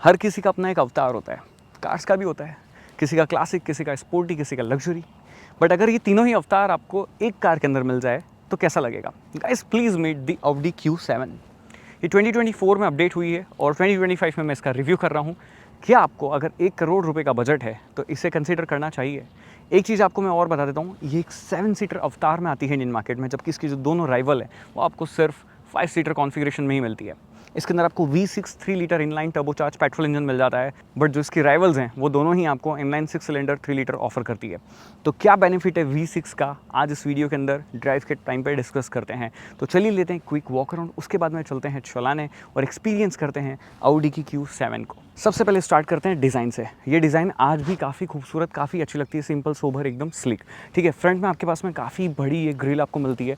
हर किसी का अपना एक अवतार होता है, कार्स का भी होता है, किसी का क्लासिक, किसी का स्पोर्टी, किसी का लग्जरी। बट अगर ये तीनों ही अवतार आपको एक कार के अंदर मिल जाए तो कैसा लगेगा? Guys please meet the Audi Q7। ये 2024 में अपडेट हुई है और 2025 में मैं इसका रिव्यू कर रहा हूँ। क्या आपको अगर 1 करोड़ रुपए का बजट है तो इसे कंसीडर करना चाहिए। एक चीज़ आपको मैं और बता देता हूँ, ये एक 7 सीटर अवतार में आती है इंडियन मार्केट में, जबकि इसकी जो दोनों राइवल है वो आपको सिर्फ 5 सीटर कॉन्फ़िगरेशन में ही मिलती है। इसके अंदर आपको V6 3 litre inline turbocharge petrol engine मिल जाता है, बट जो इसकी राइवल्स हैं वो दोनों ही आपको इनलाइन 6 सिलेंडर 3 लीटर ऑफर करती है। तो क्या बेनिफिट है V6 का, आज इस वीडियो के अंदर ड्राइव के टाइम पे डिस्कस करते हैं। तो चलिए लेते हैं क्विक वॉक अराउंड, उसके बाद में चलते हैं चलाने और एक्सपीरियंस करते हैं Audi की Q7 को। सबसे पहले स्टार्ट करते हैं डिज़ाइन से। ये डिज़ाइन आज भी काफ़ी खूबसूरत, काफ़ी अच्छी लगती है, सिंपल सोबर एकदम स्लिक। ठीक है, फ्रंट में आपके पास में काफ़ी बड़ी ये ग्रिल आपको मिलती है।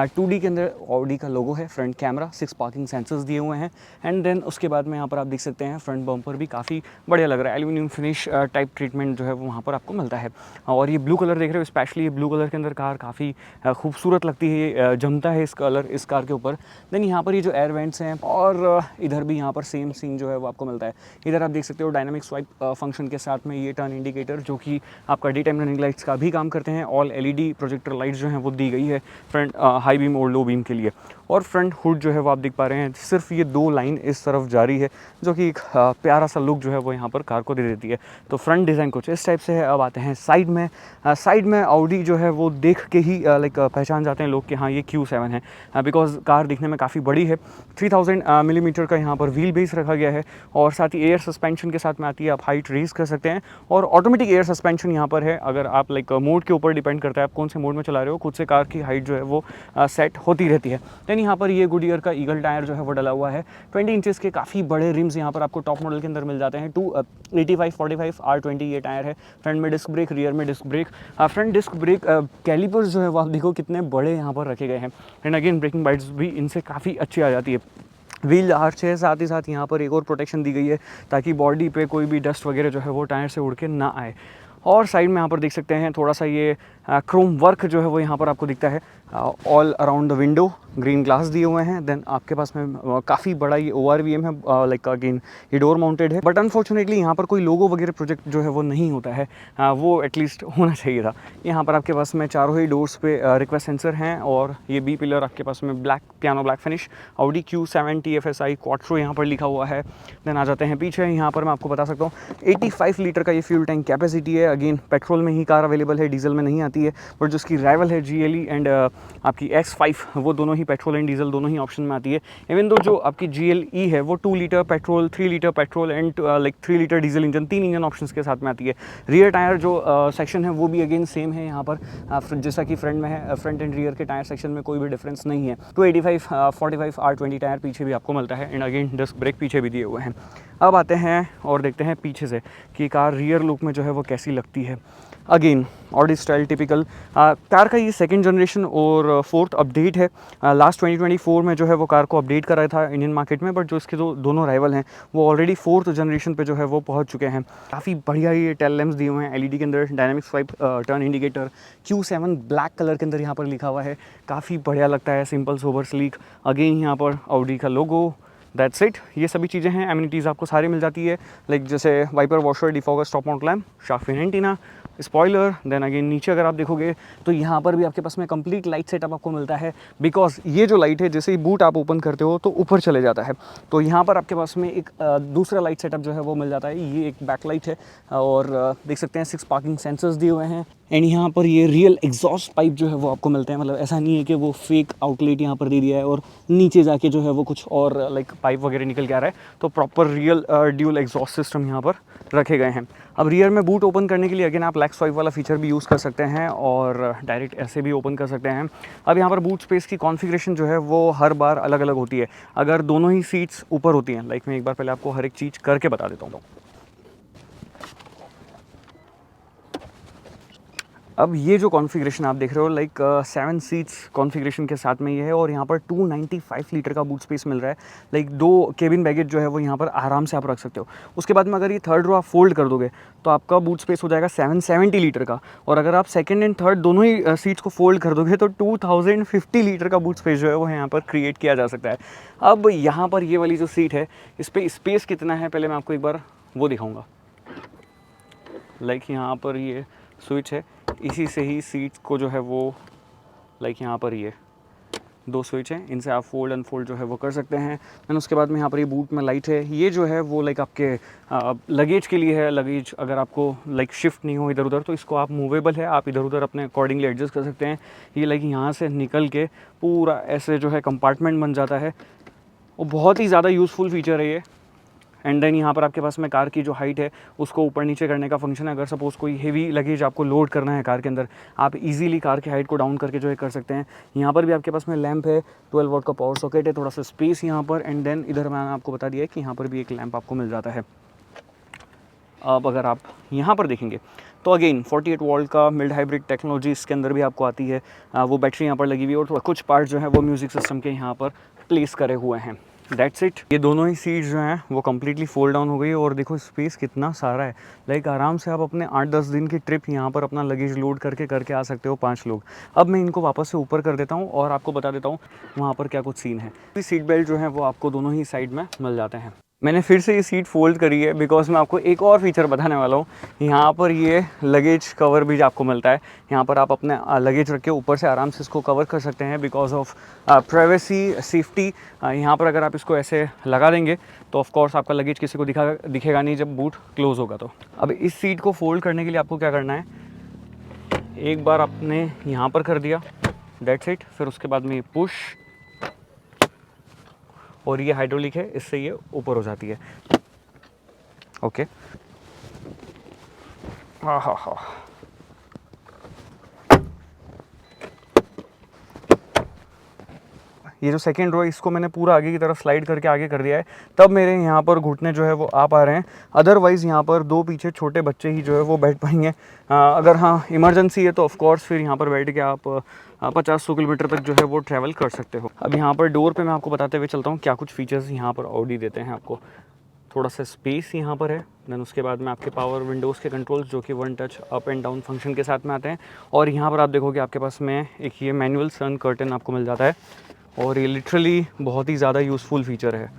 2D के अंदर Audi का लोगो है, फ्रंट कैमरा, 6 पार्किंग सेंसर्स दिए हुए हैं एंड देन उसके बाद में यहाँ पर आप देख सकते हैं फ्रंट बम्पर भी काफ़ी बढ़िया लग रहा है। एल्यूमिनियम फिनिश टाइप ट्रीटमेंट जो है वो वहाँ पर आपको मिलता है। और ये ब्लू कलर देख रहे हो, स्पेशली ये ब्लू कलर के अंदर कार काफ़ी खूबसूरत लगती है, ये जमता है इस कलर इस कार के ऊपर। देन यहाँ पर ये जो एयर वेंट्स हैं और इधर भी यहाँ पर सेम सीन जो है वो आपको मिलता है। इधर आप देख सकते हो डायनामिक स्वाइप फंक्शन के साथ में ये टर्न इंडिकेटर जो कि आपका डे टाइम रनिंग लाइट्स का भी काम करते हैं। ऑल LED प्रोजेक्टर लाइट्स जो हैं वो दी गई है फ्रंट हाई बीम और लो बीम के लिए। और फ्रंट हुड जो है वो आप देख पा रहे हैं, सिर्फ ये 2 लाइन इस तरफ जारी है जो कि एक प्यारा सा लुक जो है वो यहाँ पर कार को दे देती है। तो फ्रंट डिज़ाइन कुछ इस टाइप से है। अब आते हैं साइड में। साइड में Audi जो है वो देख के ही लाइक पहचान जाते हैं लोग कि हाँ ये Q7 है, बिकॉज कार दिखने में काफ़ी बड़ी है। 3000 मिलीमीटर का यहाँ पर व्हील बेस रखा गया है और साथ ही एयर सस्पेंशन के साथ में आती है, आप हाइट रेज कर सकते हैं। और ऑटोमेटिक एयर सस्पेंशन यहाँ पर है, अगर आप लाइक मोड के ऊपर डिपेंड करता है आप कौन से मोड में चला रहे हो, खुद से कार की हाइट जो है वो सेट होती रहती है। देन यहाँ पर ये गुडियर का ईगल टायर जो है वो डला हुआ है। 20 इंचेस के काफ़ी बड़े रिम्स यहाँ पर आपको टॉप मॉडल के अंदर मिल जाते हैं। 285/45 R20 ये टायर है। फ्रंट में डिस्क ब्रेक, रियर में disc brake. Front disc brake calipers जो है वो आप देखो कितने बड़े यहाँ पर रखे गए हैं एंड अगेन ब्रेकिंग बाइट्स भी इनसे काफ़ी अच्छी आ जाती है। व्हील आर्च है, साथ ही साथ यहाँ पर एक और प्रोटेक्शन दी गई है ताकि बॉडी पे कोई भी डस्ट वगैरह जो है वो टायर से उड़ के ना आए। और साइड में यहाँ पर देख सकते हैं थोड़ा सा ये क्रोम वर्क जो है वो यहाँ पर आपको दिखता है। All around the window green glass दिए हुए हैं। देन आपके पास में काफ़ी बड़ा ये ORVM है, लाइक अगेन ये डोर माउंटेड है, बट अनफॉर्चुनेटली यहाँ पर कोई लोगो वगैरह प्रोजेक्ट जो है वो नहीं होता है। वो एटलीस्ट होना चाहिए था। यहाँ पर आपके पास में चारों ही डोर्स पे रिक्वेस्ट सेंसर हैं और ये B पिलर आपके पास में black piano black finish. Audi Q7 TFSI quattro यहाँ पर लिखा हुआ है। देन आ जाते हैं पीछे। यहाँ पर मैं आपको बता सकता हूँ 85 लीटर का ये फ्यूल टैंक कैपेसिटी है। अगेन पेट्रोल में ही कार अवेलेबल है, डीजल में नहीं आती है। बट जो इसकी राइवल है GLE एंड आपकी X5 वो दोनों ही पेट्रोल एंड डीजल दोनों ही ऑप्शन में आती है। इवन दो जो आपकी GLE है वो 2 litre petrol, 3 litre petrol and like 3 litre diesel engine, 3 engine options के साथ में आती है। रियर टायर जो सेक्शन है वो भी अगेन सेम है यहाँ पर, जैसा कि फ्रंट में है। फ्रंट एंड रियर के टायर सेक्शन में कोई भी डिफरेंस नहीं है। 285/45 R20 टायर पीछे भी आपको मिलता है एंड अगेन डिस्क ब्रेक पीछे भी दिए हुए हैं। अब आते हैं और देखते हैं पीछे से कि कार रियर लुक में जो है वो कैसी लगती है। Again Audi style typical car का ये सेकंड जनरेशन और 4th अपडेट है। लास्ट 2024 में जो है वो कार को अपडेट कराया था इंडियन मार्केट में, बट जो इसके जो दोनों राइवल हैं वो ऑलरेडी 4th जनरेशन पे जो है वो पहुंच चुके हैं। काफ़ी बढ़िया ये टेल लैम्प्स दिए हुए हैं LED के अंदर, dynamic swipe turn indicator. Q7 black colour के अंदर यहाँ पर लिखा हुआ है, काफ़ी बढ़िया लगता है, सिंपल सोबर स्लीक। अगेन यहाँ पर Audi का लोगो, दैट्स इट। ये सभी चीज़ें हैं, एमिनिटीज़ आपको सारी मिल जाती है, लाइक जैसे wiper washer, defogger, stop mount lamp, shark fin antenna, spoiler. Then again नीचे अगर आप देखोगे तो यहाँ पर भी आपके पास में कंप्लीट लाइट सेटअप आपको मिलता है, बिकॉज ये जो लाइट है जैसे ही बूट आप ओपन करते हो तो ऊपर चले जाता है। तो यहाँ पर आपके पास में एक दूसरा लाइट सेटअप जो है वो मिल जाता है। ये एक बैक लाइट है और देख सकते हैं 6 पार्किंग सेंसर्स दिए हुए हैं एंड यहाँ पर ये रियल एग्जॉस्ट पाइप जो है वो आपको मिलते हैं। मतलब ऐसा नहीं है कि वो फेक आउटलेट यहाँ पर दे दिया है और नीचे जाके जो है वो कुछ और लाइक पाइप वगैरह निकल के आ रहा है। तो proper real dual exhaust system यहाँ पर रखे गए हैं। अब रियर में बूट ओपन करने के लिए अगेन आप लैक स्वाइप वाला फीचर भी यूज़ कर सकते हैं और डायरेक्ट ऐसे भी ओपन कर सकते हैं। अब यहाँ पर बूट स्पेस की कॉन्फ़िगरेशन जो है वो हर बार अलग अलग होती है। अगर दोनों ही सीट्स ऊपर होती हैं, लाइक मैं एक बार पहले आपको हर एक चीज़ करके बता देता हूँ। अब ये जो कॉन्फ़िगरेशन आप देख रहे हो लाइक 7 सीट्स कॉन्फ़िगरेशन के साथ में ये है और यहाँ पर 295 लीटर का बूट स्पेस मिल रहा है। लाइक 2 केबिन बैगेज जो है वो यहाँ पर आराम से आप रख सकते हो। उसके बाद में अगर ये थर्ड रो आप फोल्ड कर दोगे तो आपका बूट स्पेस हो जाएगा 770 लीटर का, और अगर आप सेकंड एंड थर्ड दोनों ही सीट्स को फोल्ड कर दोगे तो 2050 लीटर का बूट स्पेस जो है वो यहाँ पर क्रिएट किया जा सकता है। अब यहाँ पर ये वाली जो सीट है इस पर स्पेस कितना है पहले मैं आपको एक बार वो दिखाऊँगा। लाइक यहाँ पर ये स्विच है, इसी से ही सीट को जो है वो लाइक यहाँ पर ये 2 स्विच हैं, इनसे आप फोल्ड अनफोल्ड जो है वो कर सकते हैं। देन उसके बाद में यहाँ पर ये बूट में लाइट है, ये जो है वो लाइक आपके लगेज के लिए है। लगेज अगर आपको लाइक शिफ्ट नहीं हो इधर उधर तो इसको आप मूवेबल है, आप इधर उधर अपने अकॉर्डिंगली एडजस्ट कर सकते हैं। ये लाइक यहाँ से निकल के पूरा ऐसे जो है कंपार्टमेंट बन जाता है, वो बहुत ही ज़्यादा यूज़फुल फीचर है ये। एंड देन यहाँ पर आपके पास में कार की जो हाइट है उसको ऊपर नीचे करने का फंक्शन है। अगर सपोज़ कोई हेवी लगेज आपको लोड करना है कार के अंदर, आप इजीली कार की हाइट को डाउन करके जो है कर सकते हैं। यहाँ पर भी आपके पास में लैंप है, 12 वॉट का पावर सॉकेट है, थोड़ा सा स्पेस यहाँ पर। एंड देन इधर मैंने आपको बता दिया है कि यहाँ पर भी एक लैंप आपको मिल जाता है। अब अगर आप यहाँ पर देखेंगे तो अगेन 48 वोल्ट का मिल्ड हाइब्रिड टेक्नोलॉजी इसके अंदर भी आपको आती है। वो बैटरी यहाँ पर लगी हुई है और कुछ पार्ट जो है वो म्यूज़िक सिस्टम के यहाँ पर प्लेस करे हुए हैं। That's it. ये दोनों ही सीट्स जो हैं वो कम्प्लीटली फोल्ड डाउन हो गई और देखो स्पेस कितना सारा है। लाइक आराम से आप अपने 8-10 दिन की ट्रिप यहाँ पर अपना लगेज लोड करके आ सकते हो 5 लोग। अब मैं इनको वापस से ऊपर कर देता हूँ और आपको बता देता हूँ वहाँ पर क्या कुछ सीन है। सीट बेल्ट जो है वो आपको दोनों ही साइड में मिल जाते हैं। मैंने फिर से ये सीट फोल्ड करी है बिकॉज मैं आपको एक और फीचर बताने वाला हूँ। यहाँ पर ये लगेज कवर भी आपको मिलता है। यहाँ पर आप अपने लगेज रख के ऊपर से आराम से इसको कवर कर सकते हैं बिकॉज ऑफ प्राइवेसी सेफ्टी। यहाँ पर अगर आप इसको ऐसे लगा देंगे तो ऑफ कोर्स आपका लगेज किसी को दिखेगा नहीं जब बूट क्लोज होगा। तो अब इस सीट को फोल्ड करने के लिए आपको क्या करना है, एक बार आपने यहाँ पर कर दिया, दैट्स इट। फिर उसके बाद में पुश, और ये हाइड्रोलिक है, इससे ये ऊपर हो जाती है। ओके, हाँ हाँ हाँ। ये जो सेकेंड रो इसको मैंने पूरा आगे की तरफ स्लाइड करके आगे कर दिया है, तब मेरे यहाँ पर घुटने जो है वो आ पा रहे हैं। अदरवाइज़ यहाँ पर 2 पीछे छोटे बच्चे ही जो है वो बैठ पाएंगे। अगर हाँ इमरजेंसी है तो ऑफ कोर्स फिर यहाँ पर बैठ के आप 50-100 किलोमीटर तक जो है वो ट्रैवल कर सकते हो। अब यहाँ पर डोर पे मैं आपको बताते हुए चलता हूँ क्या कुछ फीचर्स यहाँ पर ऑडी देते हैं आपको। थोड़ा सा स्पेस यहाँ पर है, देन उसके बाद में आपके पावर विंडोज़ के कंट्रोल्स जो कि 1 touch up and down function के साथ में आते हैं। और यहाँ पर आप देखोगे आपके पास में एक ये मैनुअल सन कर्टन आपको मिल जाता है और ये लिटरली बहुत ही ज़्यादा यूज़फुल फीचर है।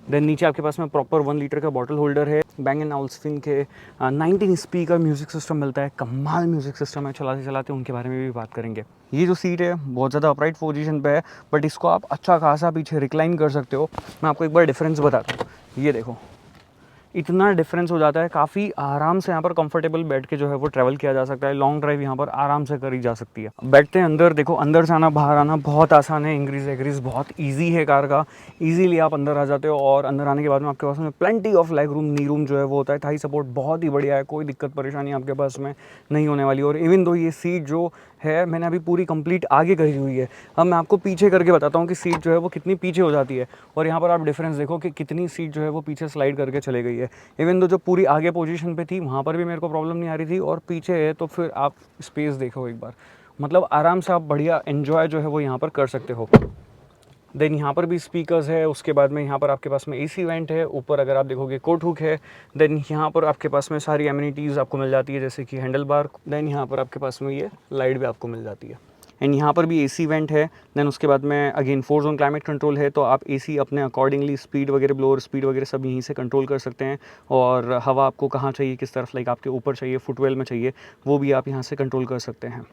देन नीचे आपके पास में प्रॉपर 1 लीटर का बॉटल होल्डर है। Bang & Olufsen के 19 स्पीकर म्यूज़िक सिस्टम मिलता है, कमाल म्यूज़िक सिस्टम है। चलाते चलाते उनके बारे में भी बात करेंगे। ये जो सीट है बहुत ज़्यादा अपराइट पोजीशन पे है, बट इसको आप अच्छा खासा पीछे रिक्लाइन कर सकते हो। मैं आपको एक बार डिफरेंस बताता हूँ, ये देखो इतना डिफरेंस हो जाता है। काफ़ी आराम से यहाँ पर कंफर्टेबल बैठ के जो है वो ट्रैवल किया जा सकता है। लॉन्ग ड्राइव यहाँ पर आराम से करी जा सकती है। बैठते हैं अंदर, देखो अंदर जाना बाहर आना बहुत आसान है। इंग्रीज एग्रीज बहुत ईजी है कार का, ईजीली आप अंदर आ जाते हो। और अंदर आने के बाद में आपके पास में plenty of leg room, knee room जो है वो होता है। थाई सपोर्ट बहुत ही बढ़िया है, कोई दिक्कत परेशानी आपके पास में नहीं होने वाली। और इवन दो ये सीट जो है मैंने अभी पूरी कंप्लीट आगे करी हुई है, अब मैं आपको पीछे करके बताता हूँ कि सीट जो है वो कितनी पीछे हो जाती है। और यहाँ पर आप डिफरेंस देखो कि कितनी सीट जो है वो पीछे स्लाइड करके चले गई है। इवन दो जो पूरी आगे पोजीशन पे थी वहाँ पर भी मेरे को प्रॉब्लम नहीं आ रही थी, और पीछे है तो फिर आप स्पेस देखो एक बार, मतलब आराम से आप बढ़िया एन्जॉय जो है वो यहाँ पर कर सकते हो। देन यहाँ पर भी स्पीकर्स है। उसके बाद में यहाँ पर आपके पास में एसी वेंट है। ऊपर अगर आप देखोगे कोट हुक है। देन यहाँ पर आपके पास में सारी एमिनिटीज़ आपको मिल जाती है जैसे कि हैंडल बार। देन यहाँ पर आपके पास में ये लाइट भी आपको मिल जाती है। एंड यहाँ पर भी एसी वेंट है। देन उसके बाद में अगेन 4 जोन क्लाइमेट कंट्रोल है, तो आप एसी अपने अकॉर्डिंगली स्पीड वगैरह, ब्लोअर स्पीड वगैरह सब यहीं से कंट्रोल कर सकते हैं। और हवा आपको कहाँ चाहिए, किस तरफ, लाइक आपके ऊपर चाहिए, फुटवेल में चाहिए, वो भी आप यहाँ से कंट्रोल कर सकते हैं।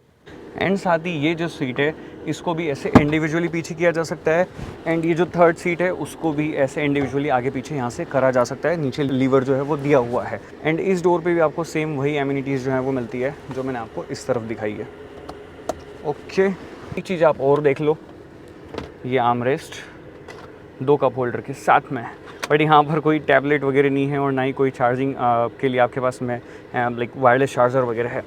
एंड साथ ही ये जो सीट है इसको भी ऐसे इंडिविजुअली पीछे किया जा सकता है। एंड ये जो थर्ड सीट है उसको भी ऐसे इंडिविजुअली आगे पीछे यहाँ से करा जा सकता है। नीचे लीवर जो है वो दिया हुआ है। एंड इस डोर पे भी आपको सेम वही एमिनिटीज़ जो है वो मिलती है जो मैंने आपको इस तरफ दिखाई है। ओके, एक चीज़ आप और देख लो, ये आर्मरेस्ट 2 कप होल्डर के साथ में, बट यहाँ पर कोई टैबलेट वगैरह नहीं है और ना ही कोई चार्जिंग के लिए आपके पास में लाइक वायरलेस चार्जर वगैरह है।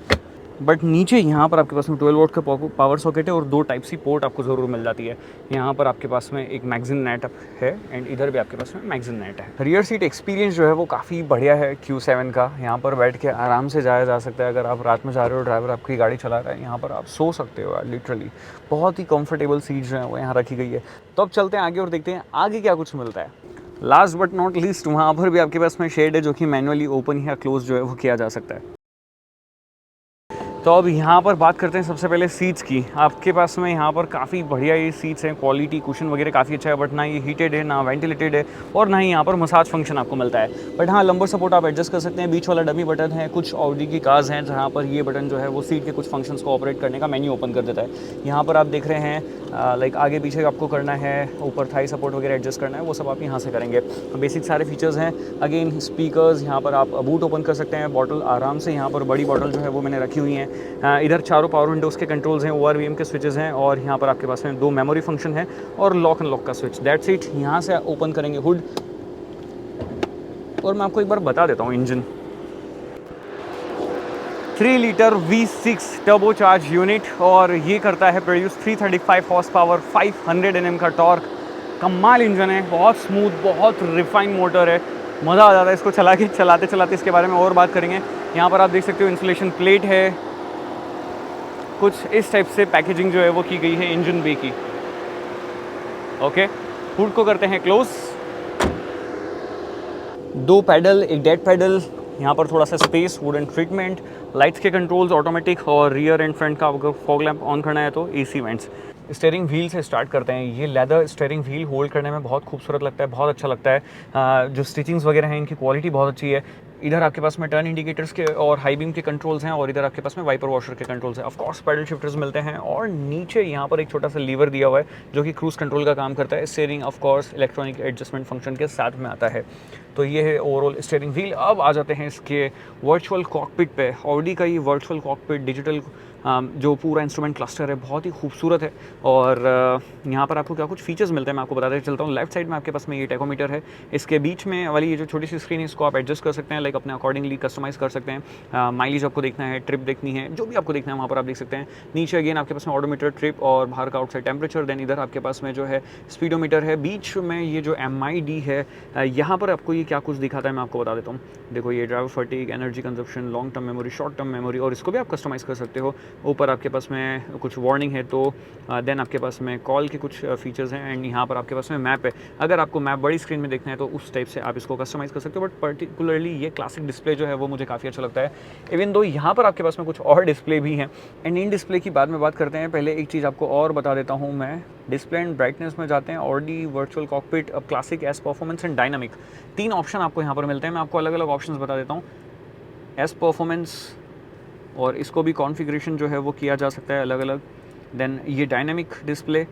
बट नीचे यहाँ पर आपके पास में 12 वोल्ट का पावर सॉकेट है और 2 टाइप सी पोर्ट आपको ज़रूर मिल जाती है। यहाँ पर आपके पास में एक मैगजीन नेट है एंड इधर भी आपके पास में मैगजीन नेट है। रियर सीट एक्सपीरियंस जो है वो काफ़ी बढ़िया है Q7 का। यहाँ पर बैठ के आराम से जाया जा सकता है। अगर आप रात में जा रहे हो, ड्राइवर आपकी गाड़ी चला रहा है, यहाँ पर आप सो सकते हो लिटरली। बहुत ही कंफर्टेबल सीट जो है वो यहाँ रखी गई है। तो अब चलते हैं आगे और देखते हैं आगे क्या कुछ मिलता है। लास्ट बट नॉट लीस्ट वहाँ पर भी आपके पास में शेड है जो कि मैनुअली ओपन या क्लोज जो है वो किया जा सकता है। तो अब यहाँ पर बात करते हैं सबसे पहले सीट्स की। आपके पास में यहाँ पर काफ़ी बढ़िया ये सीट्स हैं, क्वालिटी कुशन वगैरह काफ़ी अच्छा है, बट ना ये हीटेड है, ना वेंटिलेटेड है और ना ही यहाँ पर मसाज फंक्शन आपको मिलता है। बट हाँ, लंबर सपोर्ट आप एडजस्ट कर सकते हैं। बीच वाला डमी बटन है। कुछ ऑडी की कार्स हैं जहाँ पर ये बटन जो है वो सीट के कुछ फंक्शंस को ऑपरेट करने का मेन्यू ओपन कर देता है। यहाँ पर आप देख रहे हैं लाइक आगे पीछे आपको करना है, ऊपर थाई सपोर्ट वगैरह एडजस्ट करना है, वो सब आप यहाँ से करेंगे। बेसिक सारे फीचर्स हैं। अगेन स्पीकर्स, यहाँ पर आप बूट ओपन कर सकते हैं। बॉटल आराम से, यहाँ पर बड़ी बॉटल जो है वो मैंने रखी हुई है। इधर चारों पावर विंडोज़ के कंट्रोल्स हैं, ORVM के स्विचेस हैं और यहाँ पर आपके पास में 2 मेमोरी फंक्शन है और लॉक एंड लॉक का स्विच। That's it. यहाँ से ओपन करेंगे हुड और मैं आपको एक बार बता देता हूँ engine. 3 litre V6 turbo charge unit और ये करता है प्रोड्यूस 335 हॉर्स पावर, 500 Nm का टॉर्क। कमाल इंजन है, बहुत स्मूथ, बहुत रिफाइंड मोटर है, मज़ा आ जाता है इसको चलाते चलाते। इसके बारे में और बात करेंगे। यहाँ पर आप देख सकते हो इंसुलेशन प्लेट है, कुछ इस टाइप से पैकेजिंग जो है वो की गई है इंजन बे की। ओके, हुड को करते हैं क्लोज। 2 पैडल, एक डेड पैडल, यहाँ पर थोड़ा सा स्पेस, वुडन ट्रीटमेंट, लाइट्स के कंट्रोल्स ऑटोमेटिक और रियर एंड फ्रंट का अगर फॉग लैंप ऑन करना है तो AC वेंट्स। स्टीयरिंग व्हील से स्टार्ट करते हैं। ये लेदर स्टीयरिंग व्हील होल्ड करने में बहुत खूबसूरत लगता है, बहुत अच्छा लगता है। जो स्टिचिंग्स वगैरह हैं इनकी क्वालिटी बहुत अच्छी है। इधर आपके पास में टर्न इंडिकेटर्स के और हाई बीम के कंट्रोल्स हैं और इधर आपके पास में वाइपर वॉशर के कंट्रोल्स हैं। ऑफ कोर्स पैडल शिफ्टर्स मिलते हैं और नीचे यहाँ पर एक छोटा सा लीवर दिया हुआ है जो कि क्रूज कंट्रोल का काम करता है। Steering of course electronic adjustment function के साथ में आता है। तो ये है ओवरऑल स्टीयरिंग व्हील। अब आ जाते हैं इसके वर्चुअल कॉकपिट पे। ऑडी का ये वर्चुअल कॉकपिट डिजिटल जो पूरा इंस्ट्रूमेंट क्लस्टर है बहुत ही खूबसूरत है और यहाँ पर आपको क्या कुछ फीचर्स मिलते हैं मैं आपको बताते चलता हूँ। लेफ्ट साइड में आपके पास में ये टैकोमीटर है। इसके बीच में वाली ये जो छोटी सी स्क्रीन है इसको आप एडजस्ट कर सकते हैं, लाइक अपने अकॉर्डिंगली कस्टमाइज़ कर सकते हैं। माइलेज आपको देखना है, ट्रिप देखनी है, जो भी आपको देखना है वहाँ पर आप देख सकते हैं। नीचे अगेन आपके पास में ऑडोमीटर, ट्रिप और बाहर का आउटसाइड टेम्परेचर। देन इधर आपके पास में जो है स्पीडोमीटर है। बीच में ये जो MID है यहाँ पर आपको ये क्या कुछ दिखाता है मैं आपको बता देता हूँ। देखो ये driver fatigue, energy consumption, long term memory, short term memory और इसको भी आप कस्टमाइज़ कर सकते हो। ऊपर आपके पास में कुछ वार्निंग है तो देन आपके पास में कॉल के कुछ फीचर्स हैं एंड यहाँ पर आपके पास में मैप है। अगर आपको मैप बड़ी स्क्रीन में देखना है तो उस टाइप से आप इसको कस्टमाइज़ कर सकते हो। बट पर्टिकुलरली ये क्लासिक डिस्प्ले जो है वो मुझे काफ़ी अच्छा लगता है। इवन दो यहाँ पर आपके पास में कुछ और डिस्प्ले भी हैं एंड इन डिस्प्ले की बाद में बात करते हैं। पहले एक चीज़ आपको और बता देता हूँ मैं, डिस्प्ले एंड ब्राइटनेस में जाते हैं। ऑडी वर्चुअल कॉकपिट, अब classic, S performance and dynamic, 3 option आपको यहाँ पर मिलते हैं। मैं आपको अलग अलग ऑप्शंस बता देता हूँ। एस परफॉर्मेंस और इसको भी कॉन्फ़िगरेशन जो है वो किया जा सकता है अलग अलग। देन ये डायनामिक डिस्प्ले,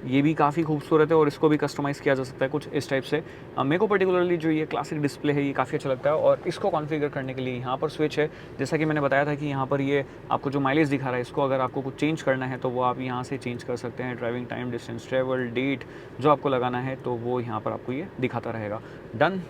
ये भी काफ़ी खूबसूरत है और इसको भी कस्टमाइज़ किया जा सकता है कुछ इस टाइप से। मेरे को पर्टिकुलरली जो ये क्लासिक डिस्प्ले है ये काफ़ी अच्छा लगता है और इसको कॉन्फ़िगर करने के लिए यहाँ पर स्विच है। जैसा कि मैंने बताया था कि यहाँ पर ये आपको जो माइलेज दिखा रहा है इसको अगर आपको कुछ चेंज करना है तो वो आप यहाँ से चेंज कर सकते हैं। Driving time, distance travel, date जो आपको लगाना है तो वो यहाँ पर आपको ये दिखाता रहेगा। डन।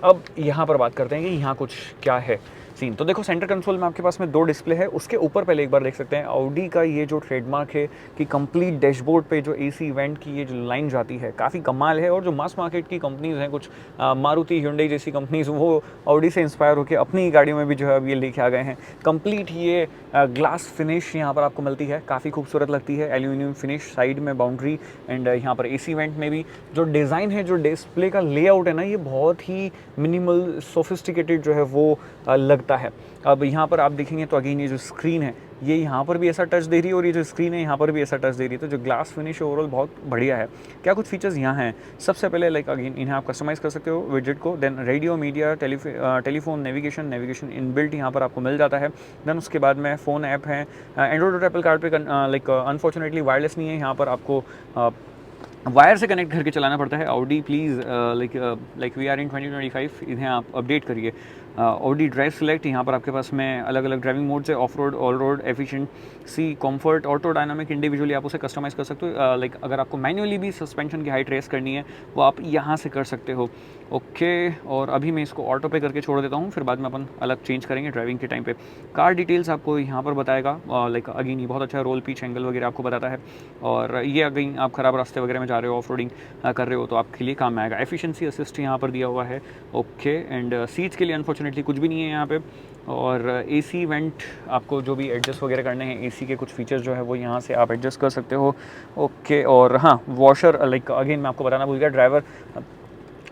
अब यहाँ पर बात करते हैं कि यहाँ कुछ क्या है सीन। तो देखो सेंटर कंसोल में आपके पास में 2 डिस्प्ले है। उसके ऊपर पहले एक बार देख सकते हैं ऑडी का ये जो ट्रेडमार्क है कि कंप्लीट डैशबोर्ड पे जो AC इवेंट की ये जो लाइन जाती है काफ़ी कमाल है। और जो मास मार्केट की कंपनीज़ हैं कुछ मारुति, hyundai जैसी कंपनीज़, वो ऑडी से इंस्पायर होकर अपनी गाड़ियों में भी जो है अब ये लेके आ गए हैं। कंप्लीट ये ग्लास फिनिश यहाँ पर आपको मिलती है, काफ़ी खूबसूरत लगती है। एल्यूमिनियम फिनिश, साइड में बाउंड्री एंड यहाँ पर AC इवेंट में भी जो डिज़ाइन है, जो डिस्प्ले का लेआउट है ना, ये बहुत ही मिनिमल सोफिस्टिकेटेड जो है वो लगता है। अब यहाँ पर आप देखेंगे तो अगेन ये जो स्क्रीन है ये यहाँ पर भी ऐसा टच दे रही है और ये जो स्क्रीन है यहाँ पर भी ऐसा टच दे रही है। तो जो ग्लास फिनिश है ओवरऑल बहुत बढ़िया है। क्या कुछ फीचर्स यहाँ हैं, सबसे पहले लाइक अगेन इन्हें आप कस्टमाइज़ कर सकते हो विजेट को। Then radio, media, telephone, navigation inbuilt यहाँ पर आपको मिल जाता है। देन उसके बाद में फ़ोन ऐप है। एंड्रॉइड और एप्पल कार्ड पे लाइक अनफॉर्चुनेटली वायरलेस नहीं है, यहाँ पर आपको वायर से कनेक्ट करके चलाना पड़ता है। Audi please like we are in 2025, इन्हें आप अपडेट करिए। ऑडी ड्राइव सिलेक्ट, यहाँ पर आपके पास में अलग अलग ड्राइविंग मोड्स है, of road, all road, efficiency, comfort, auto, dynamic, individually आप उसे कस्टमाइज़ कर सकते हो। लाइक अगर आपको मैन्युअली भी सस्पेंशन की हाइट रेस करनी है वो आप यहाँ से कर सकते हो। ओके, और अभी मैं इसको ऑटो पे करके छोड़ देता हूँ, फिर बाद में अपन अलग चेंज करेंगे ड्राइविंग के टाइम पे। कार डिटेल्स आपको यहाँ पर बताएगा, लाइक अगेन ये बहुत अच्छा रोल पिच एंगल वगैरह आपको बताता है, और ये अगेन आप ख़राब रास्ते वगैरह में जा रहे हो, ऑफ रोडिंग कर रहे हो तो आपके लिए काम में आएगा। एफिशिएंसी असिस्ट यहाँ पर दिया हुआ है। ओके, एंड सीट्स के लिए अनफॉर्चुनेटली कुछ भी नहीं है यहाँ पे, और एसी वेंट आपको जो भी एडजस्ट वगैरह करने हैं, एसी के कुछ फीचर्स जो है वो यहाँ से आप एडजस्ट कर सकते हो। ओके, और हाँ वॉशर, लाइक अगेन मैं आपको बताना भूल गया, ड्राइवर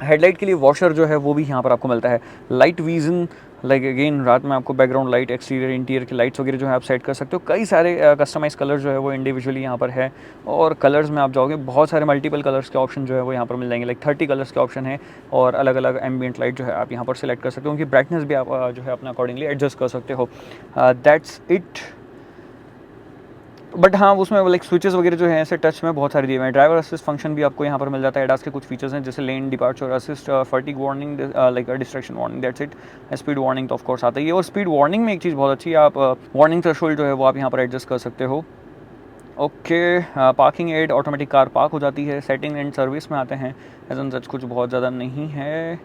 हेडलाइट के लिए वॉशर जो है वो भी यहाँ पर आपको मिलता है। लाइट विजन, लाइक अगेन रात में आपको बैकग्राउंड लाइट, एक्सटीरियर इंटीरियर की लाइट्स वगैरह जो है आप सेट कर सकते हो। कई सारे कस्टमाइज कलर जो है वो इंडिविजुअली यहाँ पर है, और कलर्स में आप जाओगे बहुत सारे मल्टीपल कलर्स के ऑप्शन जो है वो यहाँ पर मिल जाएंगे, लाइक 30 कलर्स के ऑप्शन है, और अलग अलग एम्बियंट लाइट जो है आप यहाँ पर सिलेक्ट कर सकते हो। उनकी ब्राइटनेस भी आप जो है अपना अकॉर्डिंगली एडजस्ट कर सकते हो। That's it. बट हाँ, उसमें लाइक स्विचेस वगैरह जो है ऐसे टच में बहुत सारे दिए हुए हैं। ड्राइवर असिस्ट फंक्शन भी आपको यहाँ पर मिल जाता है। एडास के कुछ फीचर्स हैं जैसे lane departure assist, fatigue warning, like distraction warning, that's it. Speed warning तो ऑफ कोर्स आता ही है, और स्पीड वार्निंग में एक चीज़ बहुत अच्छी है, आप वार्निंग थ्रेशोल्ड जो है वो आप यहाँ पर एडजस्ट कर सकते हो। Okay, parking aid, automatic car park हो जाती है। सेटिंग एंड सर्विस में आते हैं, एज सच कुछ बहुत ज़्यादा नहीं है,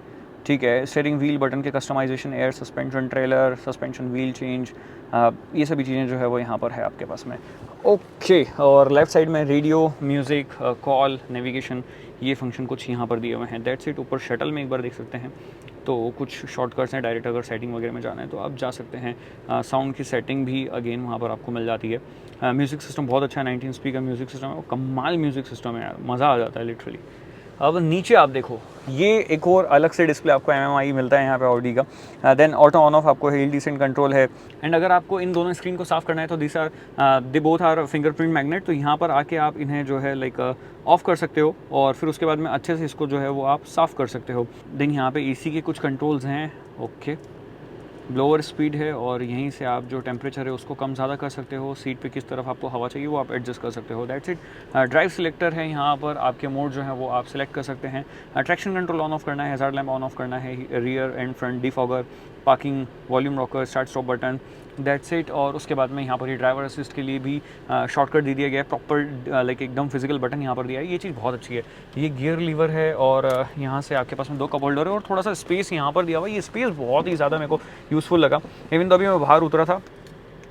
ठीक है। स्टीयरिंग व्हील बटन के customisation, air suspension, trailer suspension, wheel change, ये सभी चीज़ें जो है वो यहाँ पर है आपके पास में। ओके, और लेफ्ट साइड में रेडियो, म्यूज़िक, कॉल, नेविगेशन, ये फंक्शन कुछ यहाँ पर दिए हुए हैं। That's it. ऊपर शटल में एक बार देख सकते हैं तो कुछ शॉर्टकट्स हैं, डायरेक्ट अगर सेटिंग वगैरह में जाना है तो आप जा सकते हैं। साउंड की सेटिंग भी अगेन वहाँ पर आपको मिल जाती है। म्यूज़िक सिस्टम बहुत अच्छा है, 19 स्पीकर म्यूज़िक सिस्टम है, वो कमाल म्यूज़िक सिस्टम है यार, मज़ा आ जाता है लिटरली। अब नीचे आप देखो, ये एक और अलग से डिस्प्ले आपको MMI मिलता है यहाँ पे ऑडी का। देन ऑटो ऑन ऑफ आपको हिल डिसेंट कंट्रोल है। एंड अगर आपको इन दोनों स्क्रीन को साफ़ करना है तो they both are fingerprint magnet, तो यहाँ पर आके आप इन्हें जो है लाइक ऑफ कर सकते हो, और फिर उसके बाद में अच्छे से इसको जो है वो आप साफ़ कर सकते हो। देन यहाँ पे AC के कुछ कंट्रोल्स हैं। ओके, ब्लोअर स्पीड है, और यहीं से आप जो टेम्परेचर है उसको कम ज़्यादा कर सकते हो। सीट पे किस तरफ आपको हवा चाहिए वो आप एडजस्ट कर सकते हो। That's it. ड्राइव सिलेक्टर है, यहाँ पर आपके मोड जो है वो आप सिलेक्ट कर सकते हैं। ट्रैक्शन कंट्रोल ऑन ऑफ करना है, हैजार्ड लैम्प ऑन ऑफ करना है, rear and front defogger, parking, volume rocker, start stop button, that's it. और उसके बाद में यहाँ पर ये ड्राइवर असिस्ट के लिए भी शॉर्टकट दे दिया गया है, प्रॉपर लाइक एकदम फिजिकल बटन यहाँ पर दिया है। ये चीज़ बहुत अच्छी है। ये गियर लीवर है, और यहाँ से आपके पास में 2 कप होल्डर है, और थोड़ा सा स्पेस यहाँ पर दिया हुआ है। ये स्पेस बहुत ही ज़्यादा मेरे को यूज़फुल लगा। इवन तो अभी मैं बाहर उतरा था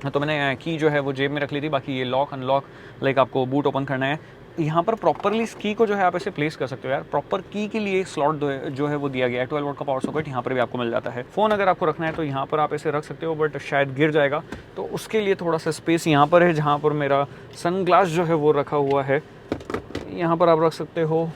तो मैंने की जो है वो जेब में रख ली थी, बाकी ये लॉक अनलॉक, लाइक आपको बूट ओपन करना है, यहाँ पर प्रॉपरली इस की को जो है आप ऐसे प्लेस कर सकते हो यार। प्रॉपर की के लिए स्लॉट जो है वो दिया गया है। 12 वोल्ट का पावर सॉकेट यहाँ पर भी आपको मिल जाता है। फ़ोन अगर आपको रखना है तो यहाँ पर आप ऐसे रख सकते हो, बट शायद गिर जाएगा, तो उसके लिए थोड़ा सा स्पेस यहाँ पर है, जहाँ पर मेरा सनग्लास जो है वो रखा हुआ है, यहाँ पर आप रख सकते हो।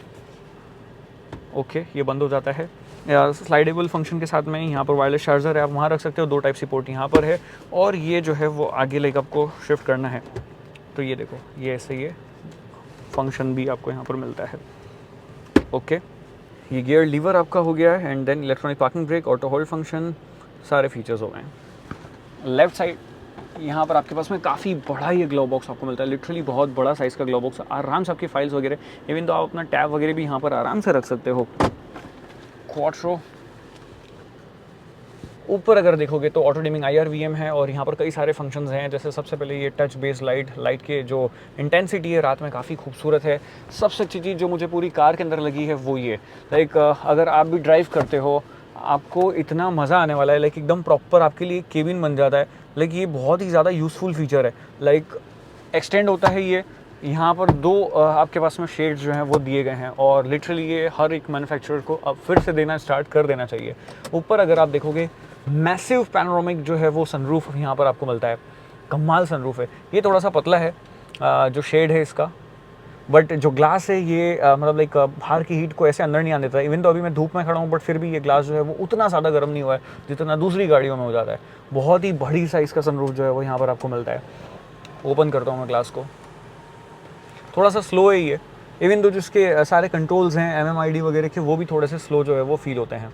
ओके, ये बंद हो जाता है। स्लाइडेबल फंक्शन के साथ में यहाँ पर वायरलेस चार्जर है, आप वहाँ रख सकते हो। 2 टाइप सी पोर्ट यहाँ पर है, और ये जो है वो आगे लाइक आपको शिफ्ट करना है तो ये देखो, ये ऐसे ये फंक्शन भी आपको यहाँ पर मिलता है। ओके, ये गियर लीवर आपका हो गया है, and then electronic parking brake, auto hold function, सारे फीचर्स हो गए हैं। लेफ्ट साइड यहाँ पर आपके पास में काफ़ी बड़ा ये ग्लो बॉक्स आपको मिलता है, लिटरली बहुत बड़ा साइज़ का ग्लो बॉक्स। आराम से आपकी फाइल्स वगैरह, इवन तो आप अपना टैब वगैरह भी यहाँ पर आराम से रख सकते हो। क्वाट्रो, ऊपर अगर देखोगे तो ऑटो डिमिंग IRVM है, और यहाँ पर कई सारे फंक्शंस हैं, जैसे सबसे पहले ये टच बेस लाइट के जो इंटेंसिटी है रात में काफ़ी खूबसूरत है। सबसे अच्छी चीज़ जो मुझे पूरी कार के अंदर लगी है वो ये, लाइक अगर आप भी ड्राइव करते हो आपको इतना मज़ा आने वाला है, लाइक एकदम प्रॉपर आपके लिए केबिन बन जाता है। लाइक ये बहुत ही ज़्यादा यूज़फुल फीचर है, लाइक एक्सटेंड होता है ये। यहाँ पर 2 आपके पास में शेड्स जो हैं वो दिए गए हैं, और लिटरली ये हर एक मैन्युफैक्चरर को अब फिर से देना स्टार्ट कर देना चाहिए। ऊपर अगर आप देखोगे मैसिव पैनोरामिक जो है वो सनरूफ यहाँ पर आपको मिलता है, कमाल सनरूफ है। ये थोड़ा सा पतला है जो शेड है इसका, बट जो ग्लास है ये मतलब लाइक बाहर की हीट को ऐसे अंदर नहीं आने देता। इवन तो अभी मैं धूप में खड़ा हूँ, बट फिर भी ये ग्लास जो है वो उतना ज़्यादा गर्म नहीं हुआ है जितना दूसरी गाड़ियों में हो जाता है। बहुत ही बड़ी साइज़ का सनरूफ जो है वो यहाँ पर आपको मिलता है। ओपन करता हूँ मैं ग्लास को, थोड़ा सा स्लो है ये, इवन तो जिसके सारे कंट्रोल्स हैं MMID वगैरह के वो भी थोड़े से स्लो जो है वो फील होते हैं।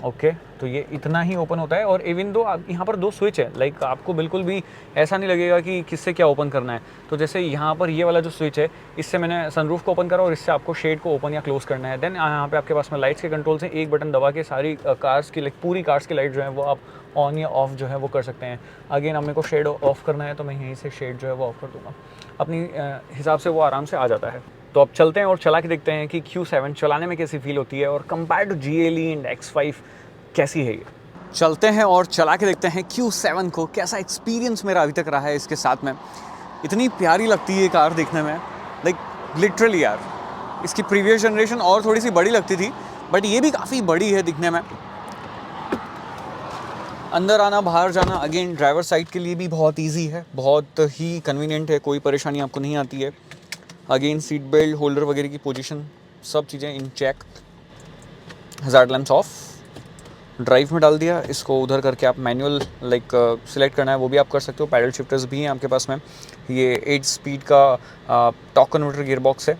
ओके, तो ये इतना ही ओपन होता है, और इवन दो यहाँ पर 2 स्विच है, लाइक आपको बिल्कुल भी ऐसा नहीं लगेगा कि किससे क्या ओपन करना है। तो जैसे यहाँ पर ये वाला जो स्विच है, इससे मैंने सनरूफ को ओपन करा, और इससे आपको शेड को ओपन या क्लोज करना है। देन यहाँ पे आपके पास में लाइट्स के कंट्रोल्स हैं, एक बटन दबा के सारी कार्स की, लाइक पूरी कार्स की लाइट जो है वो आप ऑन या ऑफ जो है वो कर सकते हैं। अगेन अब मेरे को शेड ऑफ करना है तो मैं यहीं से शेड जो है वो ऑफ कर दूँगा, अपनी हिसाब से वो आराम से आ जाता है। तो अब चलते हैं और चला के देखते हैं कि Q7 चलाने में कैसी फील होती है और compare to GLE and X5 कैसी है ये। चलते हैं और चला के देखते हैं Q7 को, कैसा एक्सपीरियंस मेरा अभी तक रहा है इसके साथ में। इतनी प्यारी लगती है ये कार देखने में, लाइक लिटरली यार। इसकी प्रीवियस जनरेशन और थोड़ी सी बड़ी लगती थी, बट ये भी काफ़ी बड़ी है दिखने में। अंदर आना बाहर जाना अगेन ड्राइवर साइड के लिए भी बहुत इजी है, बहुत ही कन्वीनियंट है, कोई परेशानी आपको नहीं आती है। अगेन सीट बेल्ट होल्डर वगैरह की पोजीशन सब चीज़ें in check. Hazard lamps off, drive में डाल दिया इसको, उधर करके आप मैनुअल लाइक सिलेक्ट करना है वो भी आप कर सकते हो। पैडल शिफ्टर्स भी हैं आपके पास में। ये 8 स्पीड का टॉर्क कन्वर्टर गियर बॉक्स है।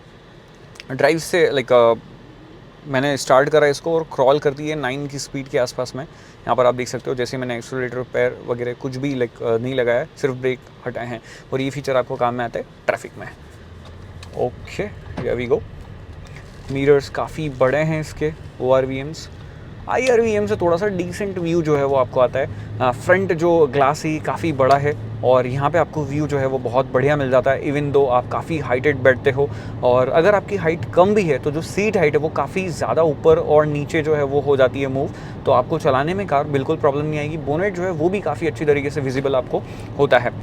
ड्राइव से लाइक मैंने स्टार्ट करा इसको और क्रॉल कर दी है 9 की स्पीड के आसपास में। यहाँ पर आप देख सकते हो जैसे मैंने एक्सेलरेटर पैर वगैरह कुछ भी लाइक नहीं लगाया है, सिर्फ ब्रेक हटाए हैं। और ये फीचर आपको काम में आता है ट्रैफिक में। Okay, here we go. Mirrors काफ़ी बड़े हैं इसके, ORVMs। IRVM से थोड़ा सा डिसेंट व्यू जो है वो आपको आता है। फ्रंट जो ग्लास ही काफ़ी बड़ा है और यहाँ पे आपको व्यू जो है वो बहुत बढ़िया मिल जाता है, इवन दो आप काफ़ी हाइटेड बैठते हो। और अगर आपकी हाइट कम भी है तो जो सीट हाइट है वो काफ़ी ज़्यादा ऊपर और नीचे जो है वो हो जाती है मूव, तो आपको चलाने में कार बिल्कुल प्रॉब्लम नहीं आएगी। बोनेट जो है वो भी काफ़ी अच्छी तरीके से विजिबल आपको होता है,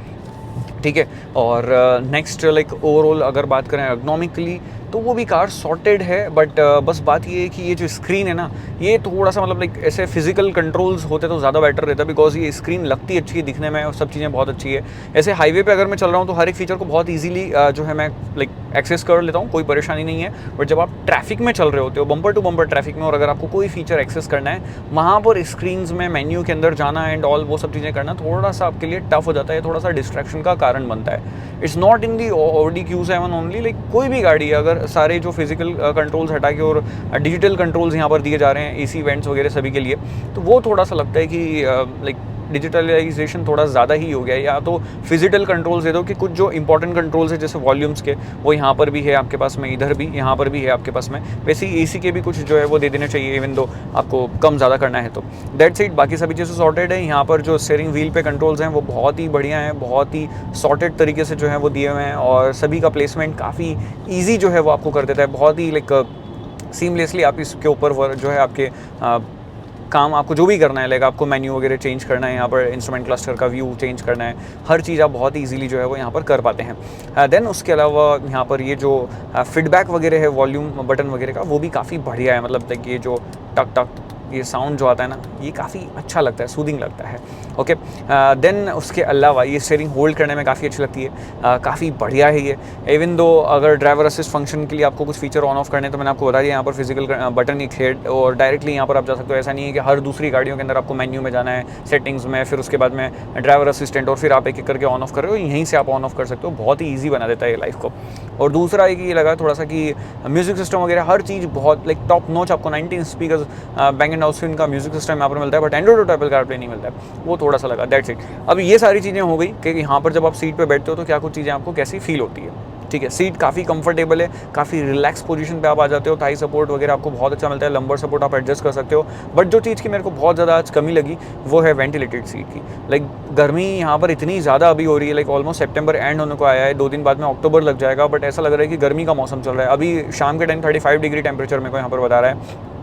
ठीक है। और नेक्स्ट लाइक ओवरऑल अगर बात करें एर्गोनॉमिकली तो वो भी कार सॉर्टेड है, बट बस बात ये है कि ये जो स्क्रीन है ना, ये थोड़ा सा मतलब लाइक ऐसे फिजिकल कंट्रोल्स होते तो ज़्यादा बेटर रहता, बिकॉज ये स्क्रीन लगती अच्छी है दिखने में और सब चीज़ें बहुत अच्छी है। ऐसे हाईवे पे अगर मैं चल रहा हूँ तो हर एक फीचर को बहुत ईजिली जो है मैं लाइक एक्सेस कर लेता हूँ, कोई परेशानी नहीं है। बट जब आप ट्रैफिक में चल रहे होते हो, बम्पर टू बम्पर ट्रैफिक में, और अगर आपको कोई फीचर एक्सेस करना है वहाँ पर स्क्रीन्स में मेन्यू के अंदर जाना एंड ऑल वो सब चीज़ें करना थोड़ा सा आपके लिए टफ हो जाता है, थोड़ा सा डिस्ट्रैक्शन का कारण बनता है। It's not in the Audi Q7 only, like कोई भी गाड़ी है अगर सारे जो फिजिकल कंट्रोल्स हटा के और डिजिटल कंट्रोल्स यहाँ पर दिए जा रहे हैं AC वेंट्स वगैरह सभी के लिए, तो वो थोड़ा सा लगता है कि लाइक डिजिटलाइजेशन थोड़ा ज़्यादा ही हो गया है। या तो फिजिकल कंट्रोल्स दे दो कि कुछ जो इंपॉर्टेंट कंट्रोल्स है जैसे वॉल्यूम्स के वो यहाँ पर भी है आपके पास में, इधर भी यहाँ पर भी है आपके पास में। वैसे ही AC के भी कुछ जो है वो दे देने चाहिए, इवन दो आपको कम ज़्यादा करना है तो। दैट्स इट, बाकी सभी चीज़ें सॉर्टेड है। यहाँ पर जो स्टीयरिंग व्हील पे कंट्रोल्स हैं वो बहुत ही बढ़िया हैं, बहुत ही सॉर्टेड तरीके से जो है वो दिए हुए हैं और सभी का प्लेसमेंट काफ़ी ईजी जो है वो आपको कर देता है, बहुत ही लाइक सीमलेसली। आप इसके ऊपर जो है आपके काम आपको जो भी करना है, लाइक आपको मेन्यू वगैरह चेंज करना है, यहाँ पर इंस्ट्रूमेंट क्लस्टर का व्यू चेंज करना है, हर चीज़ आप बहुत ईजीली जो है वो यहाँ पर कर पाते हैं। देन उसके अलावा यहाँ पर ये जो फीडबैक वगैरह है वॉल्यूम बटन वगैरह का वो भी काफ़ी बढ़िया है, मतलब लाइक ये जो टक टक ये साउंड जो आता है ना, ये काफ़ी अच्छा लगता है, सूदिंग लगता है। ओके, देन उसके अलावा ये स्टीयरिंग होल्ड करने में काफ़ी अच्छी लगती है, काफ़ी बढ़िया है ये। इवन दो अगर ड्राइवर असिस्ट फंक्शन के लिए आपको कुछ फीचर ऑन ऑफ करने तो मैंने आपको बता दिया, यहाँ पर फिजिकल बटन एक हेड और डायरेक्टली यहाँ पर आप जा सकते हो। ऐसा नहीं है कि हर दूसरी गाड़ियों के अंदर आपको मेन्यू में जाना है, सेटिंग्स में, फिर उसके बाद में ड्राइवर असिस्टेंट और फिर आप एक एक करके ऑन ऑफ कर रहे हो, यहीं से आप ऑन ऑफ कर सकते हो। बहुत ही ईजी बना देता है ये लाइफ को। और दूसरा एक ये लगा थोड़ा सा कि म्यूजिक सिस्टम वगैरह हर चीज़ बहुत लाइक टॉप नॉच, आपको 19 स्पीकर Bang & Olufsen का म्यूजिक सिस्टम यहाँ पर मिलता है, बट एंड्रॉइड और एप्पल कारप्ले नहीं मिलता है, वो थोड़ा सा लगा। That's it. अब ये सारी चीज़ें हो गई कि यहाँ पर जब आप सीट पे बैठते हो तो क्या कुछ चीज़ें आपको कैसी फील होती है, ठीक है। सीट काफ़ी कंफर्टेबल है, काफ़ी रिलैक्स पोजीशन पे आप आ जाते हो, थाई सपोर्ट वगैरह आपको बहुत अच्छा मिलता है, लंबर सपोर्ट आप एडजस्ट कर सकते हो। बट जो चीज़ की मेरे को बहुत ज़्यादा आज कमी लगी वो है वेंटिलेटेड सीट की। लाइक गर्मी यहाँ पर इतनी ज़्यादा अभी हो रही है, लाइक ऑलमोस्ट सितंबर एंड होने को आया है, 2 दिन बाद में अक्टूबर लग जाएगा, बट ऐसा लग रहा है कि गर्मी का मौसम चल रहा है। अभी शाम के टाइम 35 डिग्री टेम्परेचर मेरे को यहाँ पर बता रहा है,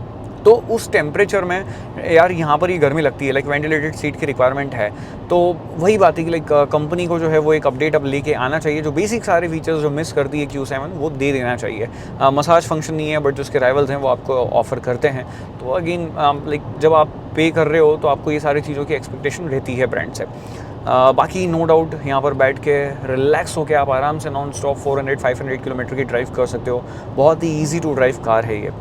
तो उस टेम्परेचर में यार यहाँ पर ये गर्मी लगती है, लाइक वेंटिलेटेड सीट की रिक्वायरमेंट है। तो वही बात है कि लाइक कंपनी को जो है वो एक अपडेट अब लेके आना चाहिए, जो बेसिक सारे फीचर्स जो मिस करती है Q7 वो दे देना चाहिए। मसाज फंक्शन नहीं है, बट जो उसके राइवल्स हैं वो आपको ऑफर करते हैं। तो अगेन लाइक जब आप पे कर रहे हो तो आपको ये सारी चीज़ों की एक्सपेक्टेशन रहती है ब्रांड से। बाकी नो डाउट यहाँ पर बैठ के रिलैक्स होकर आप आराम से नॉन स्टॉप 400-500 किलोमीटर की ड्राइव कर सकते हो। बहुत ही ईजी टू ड्राइव कार है ये।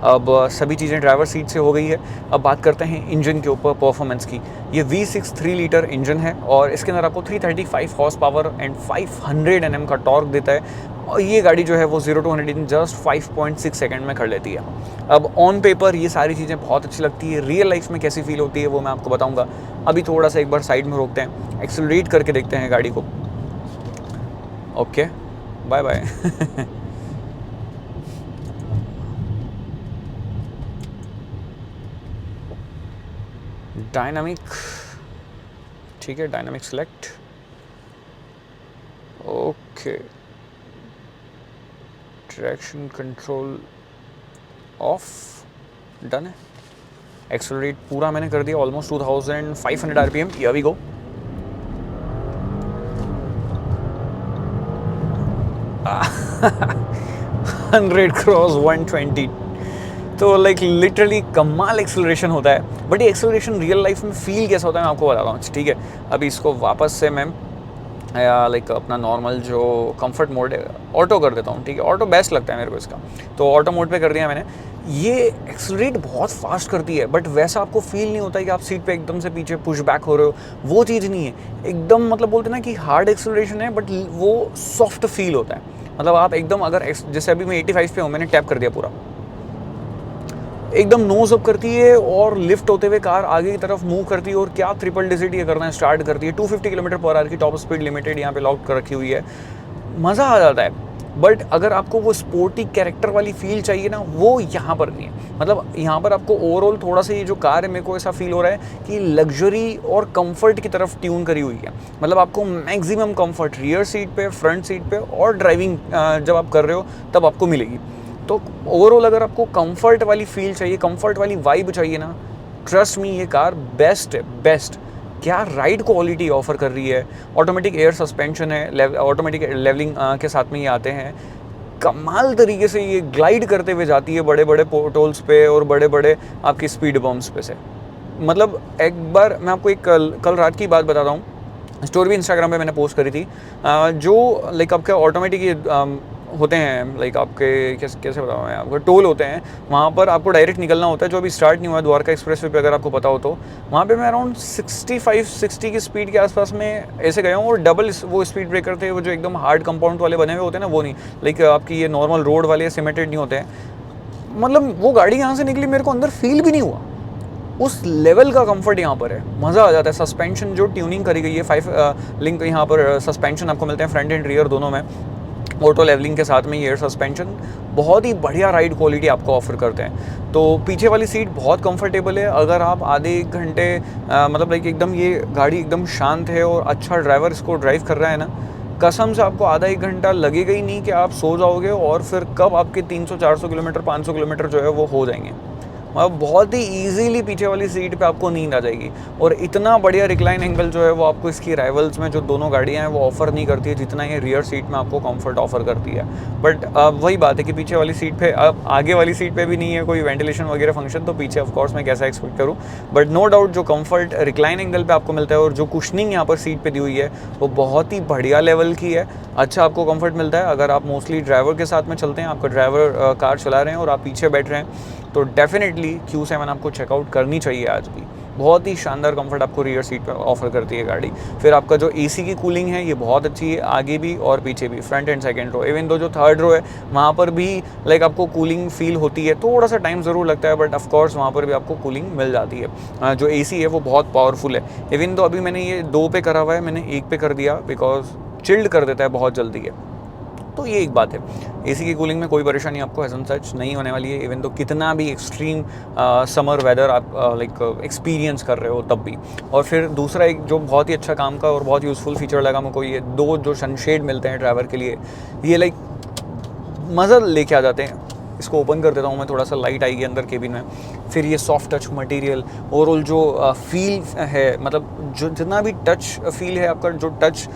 अब सभी चीज़ें ड्राइवर सीट से हो गई है। अब बात करते हैं इंजन के ऊपर परफॉर्मेंस की। ये V6 3 लीटर इंजन है और इसके अंदर आपको 335 हॉर्स पावर एंड 500 Nm का टॉर्क देता है। और ये गाड़ी जो है वो 0 to 100 इन जस्ट 5.6 सेकेंड में कर लेती है। अब ऑन पेपर ये सारी चीज़ें बहुत अच्छी लगती है, रियल लाइफ में कैसी फील होती है वो मैं आपको बताऊँगा। अभी थोड़ा सा एक बार साइड में रोकते हैं, एक्सेलरेट करके देखते हैं गाड़ी को। Okay, bye bye. डायनामिक, ठीक है, dynamic select, okay, traction control off, done है। एक्सेलरेट पूरा मैंने कर दिया, almost 2500 RPM. Here we go. Hundred cross 120, तो लाइक लिटरली कमाल एक्सेलरेशन होता है। बट ये एक्सेलरेशन रियल लाइफ में फील कैसा होता है मैं आपको बता रहा हूँ, ठीक है। अभी इसको वापस से मैं लाइक अपना नॉर्मल जो कंफर्ट मोड है ऑटो कर देता हूँ, ठीक है। ऑटो बेस्ट लगता है मेरे को इसका, तो ऑटो मोड पे कर दिया मैंने। ये एक्सेलरेट बहुत फास्ट करती है, बट वैसा आपको फील नहीं होता है कि आप सीट पे एकदम से पीछे पुश बैक हो रहे हो, वो चीज़ नहीं है। एकदम मतलब बोलते हैं ना कि हार्ड एक्सेलरेशन है, बट वो सॉफ्ट फील होता है। मतलब आप एकदम अगर जैसे अभी मैं 85 पे हूँ, मैंने टैप कर दिया पूरा, एकदम नोज अप करती है और लिफ्ट होते हुए कार आगे की तरफ मूव करती है। और क्या ट्रिपल डिजिट ये करना है स्टार्ट करती है। 250 किलोमीटर पर आवर की टॉप स्पीड लिमिटेड यहाँ पे लॉक कर रखी हुई है, मज़ा आ जाता है। बट अगर आपको वो स्पोर्टी कैरेक्टर वाली फील चाहिए ना, वो यहाँ पर नहीं है। मतलब यहाँ पर आपको ओवरऑल थोड़ा सा ये जो कार है, मेरे को ऐसा फील हो रहा है कि लग्जरी और कंफर्ट की तरफ ट्यून करी हुई है। मतलब आपको मैक्सिमम कंफर्ट रियर सीट पे, फ्रंट सीट पे और ड्राइविंग जब आप कर रहे हो तब आपको मिलेगी। तो ओवरऑल अगर आपको कंफर्ट वाली फील चाहिए, कंफर्ट वाली वाइब चाहिए ना, ट्रस्ट मी ये कार बेस्ट है, बेस्ट। क्या राइड क्वालिटी ऑफर कर रही है। ऑटोमेटिक एयर सस्पेंशन है, ऑटोमेटिक लेवलिंग के साथ में ये आते हैं। कमाल तरीके से ये ग्लाइड करते हुए जाती है बड़े बड़े पोर्टोल्स पे और बड़े बड़े आपकी स्पीड बम्प्स पे से। मतलब एक बार मैं आपको एक कल रात की बात बताता हूँ, स्टोरी भी इंस्टाग्राम पे मैंने पोस्ट करी थी। जो लाइक आपके ऑटोमेटिक ये होते हैं, लाइक आपके कैसे बताऊँ मैं आपको, टोल होते हैं, वहाँ पर आपको डायरेक्ट निकलना होता है। जो अभी स्टार्ट नहीं हुआ है द्वारका एक्सप्रेस वे पे, अगर आपको पता हो तो वहाँ पे मैं अराउंड 65-60 की स्पीड के आसपास में ऐसे गया हूँ। और डबल वो स्पीड ब्रेकर थे, वो जो एकदम हार्ड कंपाउंड वाले बने हुए होते हैं ना, वो नहीं, लाइक आपकी ये नॉर्मल रोड वाले सिमेंटेड नहीं होते हैं। मतलब वो गाड़ी यहाँ से निकली, मेरे को अंदर फील भी नहीं हुआ। उस लेवल का कंफर्ट यहाँ पर है, मज़ा आ जाता है। सस्पेंशन जो ट्यूनिंग करी गई है, 5 लिंक यहाँ पर सस्पेंशन आपको मिलते हैं फ्रंट एंड रियर दोनों में, ऑटो लेवलिंग के साथ में एयर सस्पेंशन बहुत ही बढ़िया राइड क्वालिटी आपको ऑफर करते हैं। तो पीछे वाली सीट बहुत कंफर्टेबल है। अगर आप आधे एक घंटे मतलब लाइक एकदम ये गाड़ी एकदम शांत है और अच्छा ड्राइवर इसको ड्राइव कर रहा है ना, कसम से आपको आधा एक घंटा लगेगा ही नहीं कि आप सो जाओगे और फिर कब आपके 300-400 किलोमीटर 500 किलोमीटर जो है वो हो जाएंगे। मतलब बहुत ही इजीली पीछे वाली सीट पे आपको नींद आ जाएगी। और इतना बढ़िया रिक्लाइन एंगल जो है वो आपको इसकी राइवल्स में जो दोनों गाड़ियां हैं वो ऑफर नहीं करती है, जितना ये रियर सीट में आपको कंफर्ट ऑफर करती है। बट वही बात है कि पीछे वाली सीट पे, अब आगे वाली सीट पे भी नहीं है कोई वेंटिलेशन वगैरह फंक्शन, तो पीछे ऑफकोर्स मैं कैसा एक्सपेक्ट करूँ। बट नो डाउट जो कंफर्ट रिक्लाइन एंगल पे आपको मिलता है और जो कुशनिंग यहाँ पर सीट पे दी हुई है वो बहुत ही बढ़िया लेवल की है। अच्छा आपको कंफर्ट मिलता है। अगर आप मोस्टली ड्राइवर के साथ में चलते हैं, आपका ड्राइवर कार चला रहे हैं और आप पीछे बैठ रहे हैं, तो डेफिनेटली Q7 आपको चेकआउट करनी चाहिए आज भी। बहुत ही शानदार कंफर्ट आपको रियर सीट पर ऑफर करती है गाड़ी। फिर आपका जो AC की कूलिंग है ये बहुत अच्छी है, आगे भी और पीछे भी, front and second row. Even though जो थर्ड रो है वहाँ पर भी लाइक आपको कूलिंग फील होती है, थोड़ा सा टाइम ज़रूर लगता है, बट ऑफकोर्स वहाँ पर भी आपको कूलिंग मिल जाती है। जो AC है वो बहुत पावरफुल है। इवन दो अभी मैंने ये 2 पे करा हुआ है, मैंने 1 पे कर दिया बिकॉज चिल्ड कर देता है बहुत जल्दी है। तो ये एक बात है, AC की कूलिंग में कोई परेशानी आपको एज सच नहीं होने वाली है। इवन तो कितना भी एक्सट्रीम समर वेदर आप लाइक एक्सपीरियंस कर रहे हो तब भी। और फिर दूसरा एक जो बहुत ही अच्छा काम का और बहुत यूज़फुल फीचर लगा मुझको, ये 2 जो सनशेड मिलते हैं ड्राइवर के लिए, ये लाइक मज़ा लेके आ जाते हैं। इसको ओपन कर देता हूँ मैं, थोड़ा सा लाइट आएगी अंदर केबिन में। फिर ये सॉफ्ट टच मटेरियल, ओवरऑल जो फील है, मतलब जो जितना भी टच फील है आपका, जो टच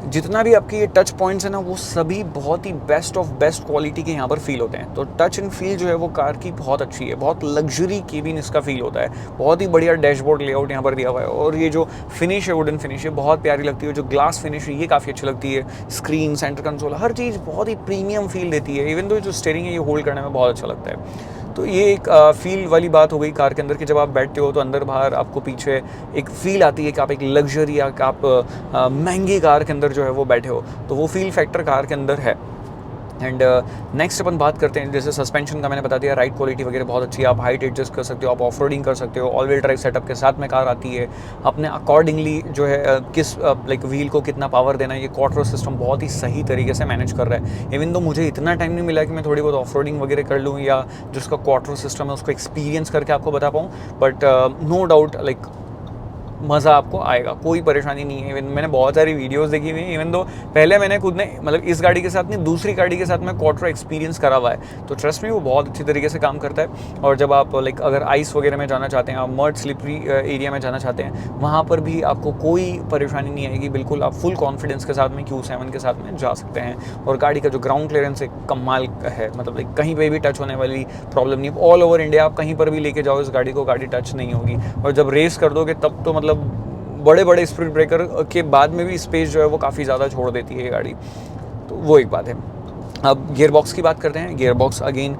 जितना भी आपके ये टच पॉइंट्स हैं ना, वो सभी बहुत ही बेस्ट ऑफ बेस्ट क्वालिटी के यहाँ पर फील होते हैं। तो टच एंड फील जो है वो कार की बहुत अच्छी है, बहुत लग्जरी केबिन इसका फील होता है। बहुत ही बढ़िया डैशबोर्ड लेआउट यहाँ पर दिया हुआ है। और ये जो फिनिश है, वुडन फिनिश है, बहुत प्यारी लगती है। जो ग्लास फिनिश है ये काफ़ी अच्छी लगती है। स्क्रीन, सेंटर कंसोल, हर चीज़ बहुत ही प्रीमियम फील देती है। इवन दो जो स्टीयरिंग है ये होल्ड करने में बहुत अच्छा लगता है। तो ये एक फील वाली बात हो गई कार के अंदर कि जब आप बैठते हो तो अंदर बाहर आपको पीछे एक फील आती है कि आप एक लग्जरी या आप महंगी कार के अंदर जो है वो बैठे हो, तो वो फील फैक्टर कार के अंदर है। एंड नेक्स्ट अपन बात करते हैं, जैसे सस्पेंशन का मैंने बता दिया, राइड क्वालिटी वगैरह बहुत अच्छी है। आप हाइट एडजस्ट कर सकते हो, आप ऑफ रोडिंग कर सकते हो, ऑल व्हील ड्राइव सेटअप के साथ में कार आती है। अपने अकॉर्डिंगली जो है किस लाइक व्हील को कितना पावर देना है, ये क्वार्टर सिस्टम बहुत ही सही तरीके से मैनेज कर रहा है। इवन तो मुझे इतना टाइम नहीं मिला कि मैं थोड़ी बहुत ऑफ रोडिंग वगैरह कर लूँ या जिसका क्वार्टर सिस्टम है उसको एक्सपीरियंस करके आपको बता पाऊँ, बट नो डाउट लाइक मज़ा आपको आएगा, कोई परेशानी नहीं है। इवन मैंने बहुत सारी वीडियोस देखी हुई हैं, इवन दो पहले मैंने खुद ने मतलब इस गाड़ी के साथ नहीं दूसरी गाड़ी के साथ मैं क्वाट्रो एक्सपीरियंस करा हुआ है, तो ट्रस्ट में वो बहुत अच्छी तरीके से काम करता है। और जब आप लाइक अगर आइस वगैरह में जाना चाहते हैं, आप मर्ड स्लिपरी एरिया में जाना चाहते हैं, वहाँ पर भी आपको कोई परेशानी नहीं आएगी, बिल्कुल आप फुल कॉन्फिडेंस के साथ में Q7 के साथ में जा सकते हैं। और गाड़ी का जो ग्राउंड क्लियरेंस है कमाल है, मतलब लाइक कहीं पे भी टच होने वाली प्रॉब्लम नहीं। ऑल ओवर इंडिया आप कहीं पर भी लेके जाओ इस गाड़ी को, गाड़ी टच नहीं होगी। और जब रेस कर दोगे तब तो मतलब बड़े बड़े स्पीड ब्रेकर के बाद में भी स्पेस जो है वो काफ़ी ज़्यादा छोड़ देती है ये गाड़ी, तो वो एक बात है। अब गियर बॉक्स की बात करते हैं। गियर बॉक्स अगेन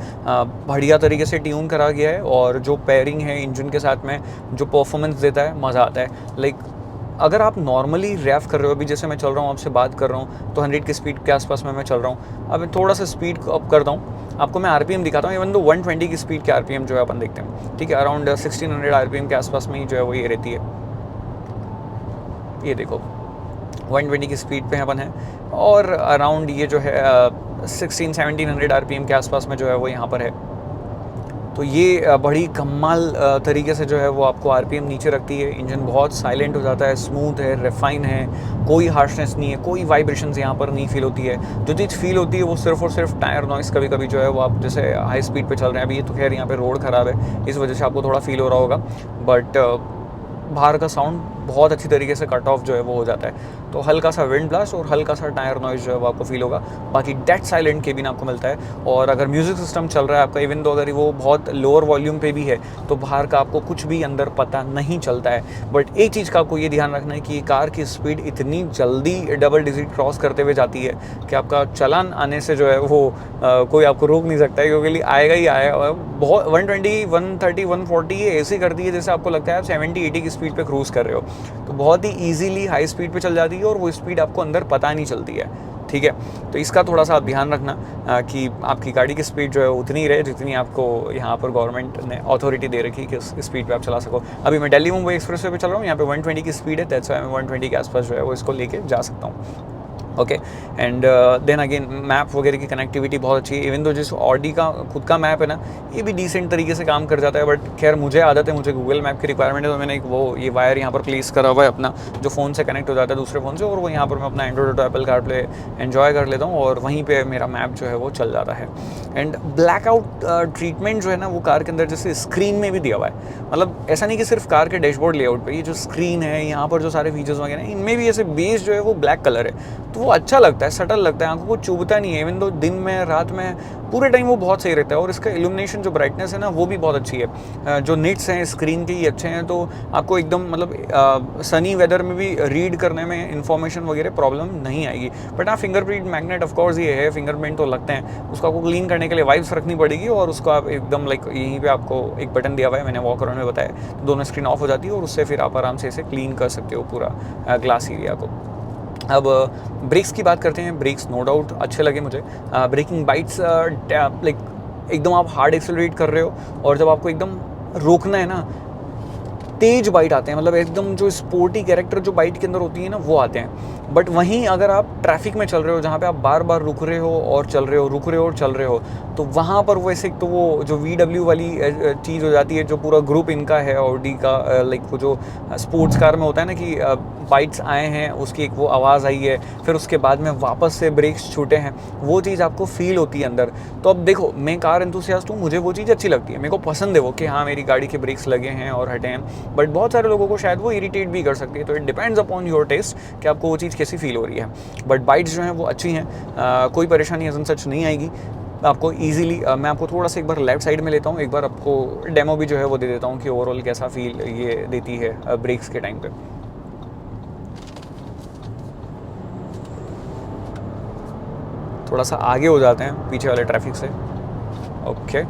बढ़िया तरीके से ट्यून करा गया है, और जो पेयरिंग है इंजन के साथ में जो परफॉर्मेंस देता है, मज़ा आता है। लाइक अगर आप नॉर्मली रैफ कर रहे हो, अभी जैसे मैं चल रहा हूँ आपसे बात कर रहा हूँ तो 100 की स्पीड के आसपास में मैं चल रहा हूँ। अब थोड़ा सा स्पीड अप करता हूँ, आपको मैं आरपीएम दिखाता हूँ। इवन तो 120 की स्पीड के आरपीएम जो है अपन देखते हैं, ठीक है, अराउंड 1600 आरपीएम के आसपास में ही जो है वो ये रहती है। ये देखो 120 की स्पीड पे अपन है, और अराउंड ये जो है 1600-1700 आरपीएम के आसपास में जो है वो यहाँ पर है। तो ये बड़ी कमाल तरीके से जो है वो आपको आरपीएम नीचे रखती है। इंजन बहुत साइलेंट हो जाता है, स्मूथ है, रिफाइन है, कोई हार्शनेस नहीं है, कोई वाइब्रेशंस यहाँ पर नहीं फील होती है। जो चीज़ फील होती है वो सिर्फ और सिर्फ टायर नॉइस कभी कभी जो है वो आप जैसे हाई स्पीड पे चल रहे हैं, अभी ये तो खैर यहाँ पे रोड ख़राब है, इस वजह से आपको थोड़ा फील हो रहा होगा, बट बाहर का साउंड बहुत अच्छी तरीके से कट ऑफ जो है वो हो जाता है। तो हल्का सा विंड ब्लास्ट और हल्का सा टायर नॉइज जो है वो आपको फील होगा। बाकी डेड साइलेंट केबिन आपको मिलता है, और अगर म्यूज़िक सिस्टम चल रहा है आपका, इवन तो अगर वो बहुत लोअर वॉल्यूम पे भी है, तो बाहर का आपको कुछ भी अंदर पता नहीं चलता है। बट एक चीज़ का आपको ये ध्यान रखना है कि कार की स्पीड इतनी जल्दी डबल डिजिट क्रॉस करते हुए जाती है कि आपका चालान आने से जो है वो कोई आपको रोक नहीं सकता है, क्योंकि आएगा ही आएगा। बहुत 120, 130, 140 ये ऐसे करती है जैसे आपको लगता है आप 70-80 की स्पीड पे क्रूज़ कर रहे हो। तो बहुत ही ईजिली हाई स्पीड पे चल जाती है, और वो स्पीड आपको अंदर पता नहीं चलती है, ठीक है। तो इसका थोड़ा सा आप ध्यान रखना कि आपकी गाड़ी की स्पीड जो है उतनी ही रहे जितनी आपको यहाँ पर गवर्नमेंट ने अथॉरिटी दे रखी है कि उस स्पीड पे आप चला सको। अभी मैं दिल्ली मुंबई एक्सप्रेसवे पे चल रहा हूँ, यहाँ पे 120 की स्पीड है, दैट्स व्हाई मैं 120 के आसपास जो है वो इसको लेके जा सकता हूँ। Okay, and then again map वगैरह की कनेक्टिविटी बहुत अच्छी है। इवन तो जिस ऑडी का खुद का मैप है ना, ये भी डिसेंट तरीके से काम कर जाता है, बट खैर मुझे आदत है, मुझे गूगल मैप की रिक्वायरमेंट है, तो मैंने एक वो ये वायर यहाँ पर प्लेस करा हुआ है अपना, जो फ़ोन से कनेक्ट हो जाता है दूसरे फ़ोन से, और वो यहाँ पर मैं अपना Android auto Apple CarPlay enjoy कर लेता हूँ, और वहीं पर मेरा मैप जो है वो चल जाता है। एंड ब्लैकआउट ट्रीटमेंट जो है ना वो कार के अंदर जैसे स्क्रीन में भी दिया हुआ है, मतलब ऐसा नहीं कि सिर्फ कार के डैशबोर्ड लेआउट पे, ये जो स्क्रीन है यहाँ पर जो सारे फीचर्स वगैरह हैं इनमें भी ऐसे बेस जो है वो ब्लैक कलर है, तो वो अच्छा लगता है, सटल लगता है, आंखों को चुभता नहीं है। इवन तो दिन में रात में पूरे टाइम वो बहुत सही रहता है, और इसका इल्यूमिनेशन जो ब्राइटनेस है ना वो भी बहुत अच्छी है। जो निट्स हैं स्क्रीन के ही अच्छे हैं, तो आपको एकदम मतलब सनी वेदर में भी रीड करने में इंफॉर्मेशन वगैरह प्रॉब्लम नहीं आएगी। बट हाँ, फिंगरप्रिंट मैग्नेट ऑफकोर्स ये है, फिंगरप्रिंट तो लगते हैं, उसको आपको क्लीन करने के लिए वाइप्स रखनी पड़ेगी, और उसको आप एकदम लाइक यहीं पे आपको एक बटन दिया हुआ है, मैंने वॉक अराउंड में बताया, तो दोनों स्क्रीन ऑफ हो जाती है, और उससे फिर आप आराम से इसे क्लीन कर सकते हो पूरा ग्लास एरिया को। अब ब्रेक्स की बात करते हैं। ब्रेक्स नो डाउट अच्छे लगे मुझे। ब्रेकिंग बाइट्स लाइक एकदम आप हार्ड एक्सेलरेट कर रहे हो, और जब आपको एकदम रोकना है ना, तेज बाइट आते हैं, मतलब एकदम जो स्पोर्टी कैरेक्टर जो बाइट के अंदर होती है ना वो आते हैं। बट वहीं अगर आप ट्रैफिक में चल रहे हो जहाँ पे आप बार बार रुक रहे हो और चल रहे हो, रुक रहे हो और चल रहे हो, तो वहाँ पर वैसे तो वो जो VW वाली चीज़ हो जाती है, जो पूरा ग्रुप इनका है ऑडी का, लाइक वो जो स्पोर्ट्स कार में होता है ना कि बाइट्स आए हैं, उसकी एक वो आवाज़ आई है, फिर उसके बाद में वापस से ब्रेक्स छूटे हैं, वो चीज़ आपको फील होती है अंदर। तो अब देखो, मैं कार एंथुसियास्ट हूँ, मुझे वो चीज़ अच्छी लगती है, मेरे को पसंद है वो कि हाँ मेरी गाड़ी के ब्रेक्स लगे हैं और हटे हैं। बट बहुत सारे लोगों को शायद वो इरिटेट भी कर सकती है, तो it depends upon your taste कि आपको वो चीज़ कैसी फील हो रही है। बट बाइट्स जो हैं वो अच्छी हैं, कोई परेशानी एज़ सच नहीं आएगी आपको ईजिली। मैं आपको थोड़ा सा एक बार लेफ्ट साइड में लेता हूँ, एक बार आपको डेमो भी जो है वो दे देता हूँ कि ओवरऑल कैसा फील ये देती है ब्रेक्स के टाइम पे। थोड़ा सा आगे हो जाते हैं पीछे वाले ट्रैफिक से। ओके,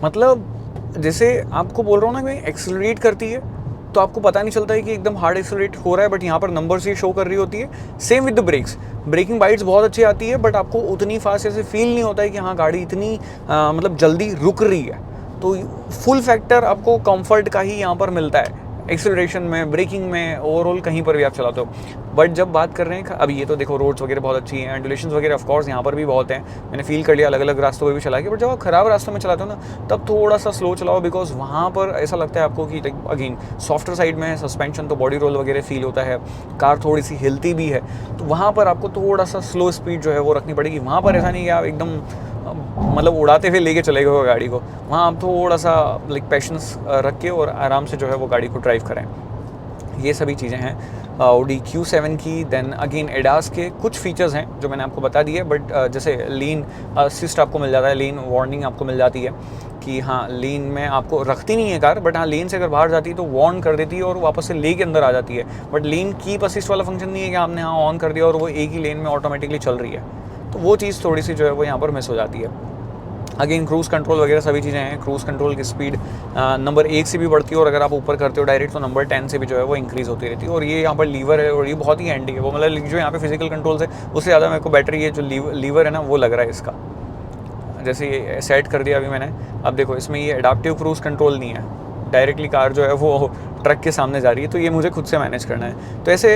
मतलब जैसे आपको बोल रहा हूँ ना, कि एक्सेलरेट करती है तो आपको पता नहीं चलता है कि एकदम हार्ड एक्सेलरेट हो रहा है, बट यहाँ पर नंबर्स ही शो कर रही होती है। Same with the brakes, braking bites बहुत अच्छी आती है, बट आपको उतनी फास्ट ऐसे फील नहीं होता है कि हाँ गाड़ी इतनी मतलब जल्दी रुक रही है। तो फुल फैक्टर आपको कंफर्ट का ही यहाँ पर मिलता है। एक्सेलरेशन में, ब्रेकिंग में, ओवरऑल कहीं पर भी आप चलाते हो। बट जब बात कर रहे हैं अभी, ये तो देखो रोड्स वगैरह बहुत अच्छी हैं, एंडुलेशंस वगैरह ऑफ कोर्स यहाँ पर भी बहुत हैं, मैंने फील कर लिया अलग अलग रास्तों पर भी चला के। बट जब आप खराब रास्तों में चलाते हो ना, तब थोड़ा सा स्लो चलाओ, बिकॉज वहाँ पर ऐसा लगता है आपको कि अगेन सॉफ्टर साइड में है सस्पेंशन, तो बॉडी रोल वगैरह फील होता है, कार थोड़ी सी हिलती भी है, तो वहाँ पर आपको थोड़ा सा स्लो स्पीड जो है वो रखनी पड़ेगी। वहाँ पर ऐसा नहीं कि आप एकदम मतलब उड़ाते हुए लेके चले गए गाड़ी को, वहाँ आप थोड़ा सा लाइक पेशेंस रख के और आराम से जो है वो गाड़ी को ड्राइव करें। ये सभी चीज़ें हैं Audi Q7 की। देन अगेन एडास के कुछ फीचर्स हैं जो मैंने आपको बता दिए, बट जैसे लीन असिस्ट आपको मिल जाता है, लीन वार्निंग आपको मिल जाती है कि हाँ लीन में आपको रखती नहीं है कार, बट हाँ लीन से अगर बाहर जाती है तो वार्न कर देती है और वापस से ले के अंदर आ जाती है। बट लीन कीप असिस्ट वाला फंक्शन नहीं है कि आपने हाँ ऑन कर दिया और वो एक ही लेन में ऑटोमेटिकली चल रही है, तो वो चीज़ थोड़ी सी जो है वो यहाँ पर मिस हो जाती है। अगेन क्रूज़ कंट्रोल वगैरह सभी चीज़ें हैं। क्रूज़ कंट्रोल की स्पीड नंबर 1 से भी बढ़ती है, और अगर आप ऊपर करते हो डायरेक्ट तो नंबर 10 से भी जो है वो इंक्रीज़ होती रहती है। और ये यहाँ पर लीवर है और ये बहुत ही हैंडी है, वो मतलब जो यहाँ पे फिजिकल कंट्रोल्स है उससे ज़्यादा मेरे को बेटर ये जो लीवर है ना वो लग रहा है इसका। जैसे ये सेट कर दिया अभी मैंने, अब देखो इसमें ये एडाप्टिव क्रूज़ कंट्रोल नहीं है, डायरेक्टली कार जो है वो ट्रक के सामने जा रही है, तो ये मुझे खुद से मैनेज करना है। तो ऐसे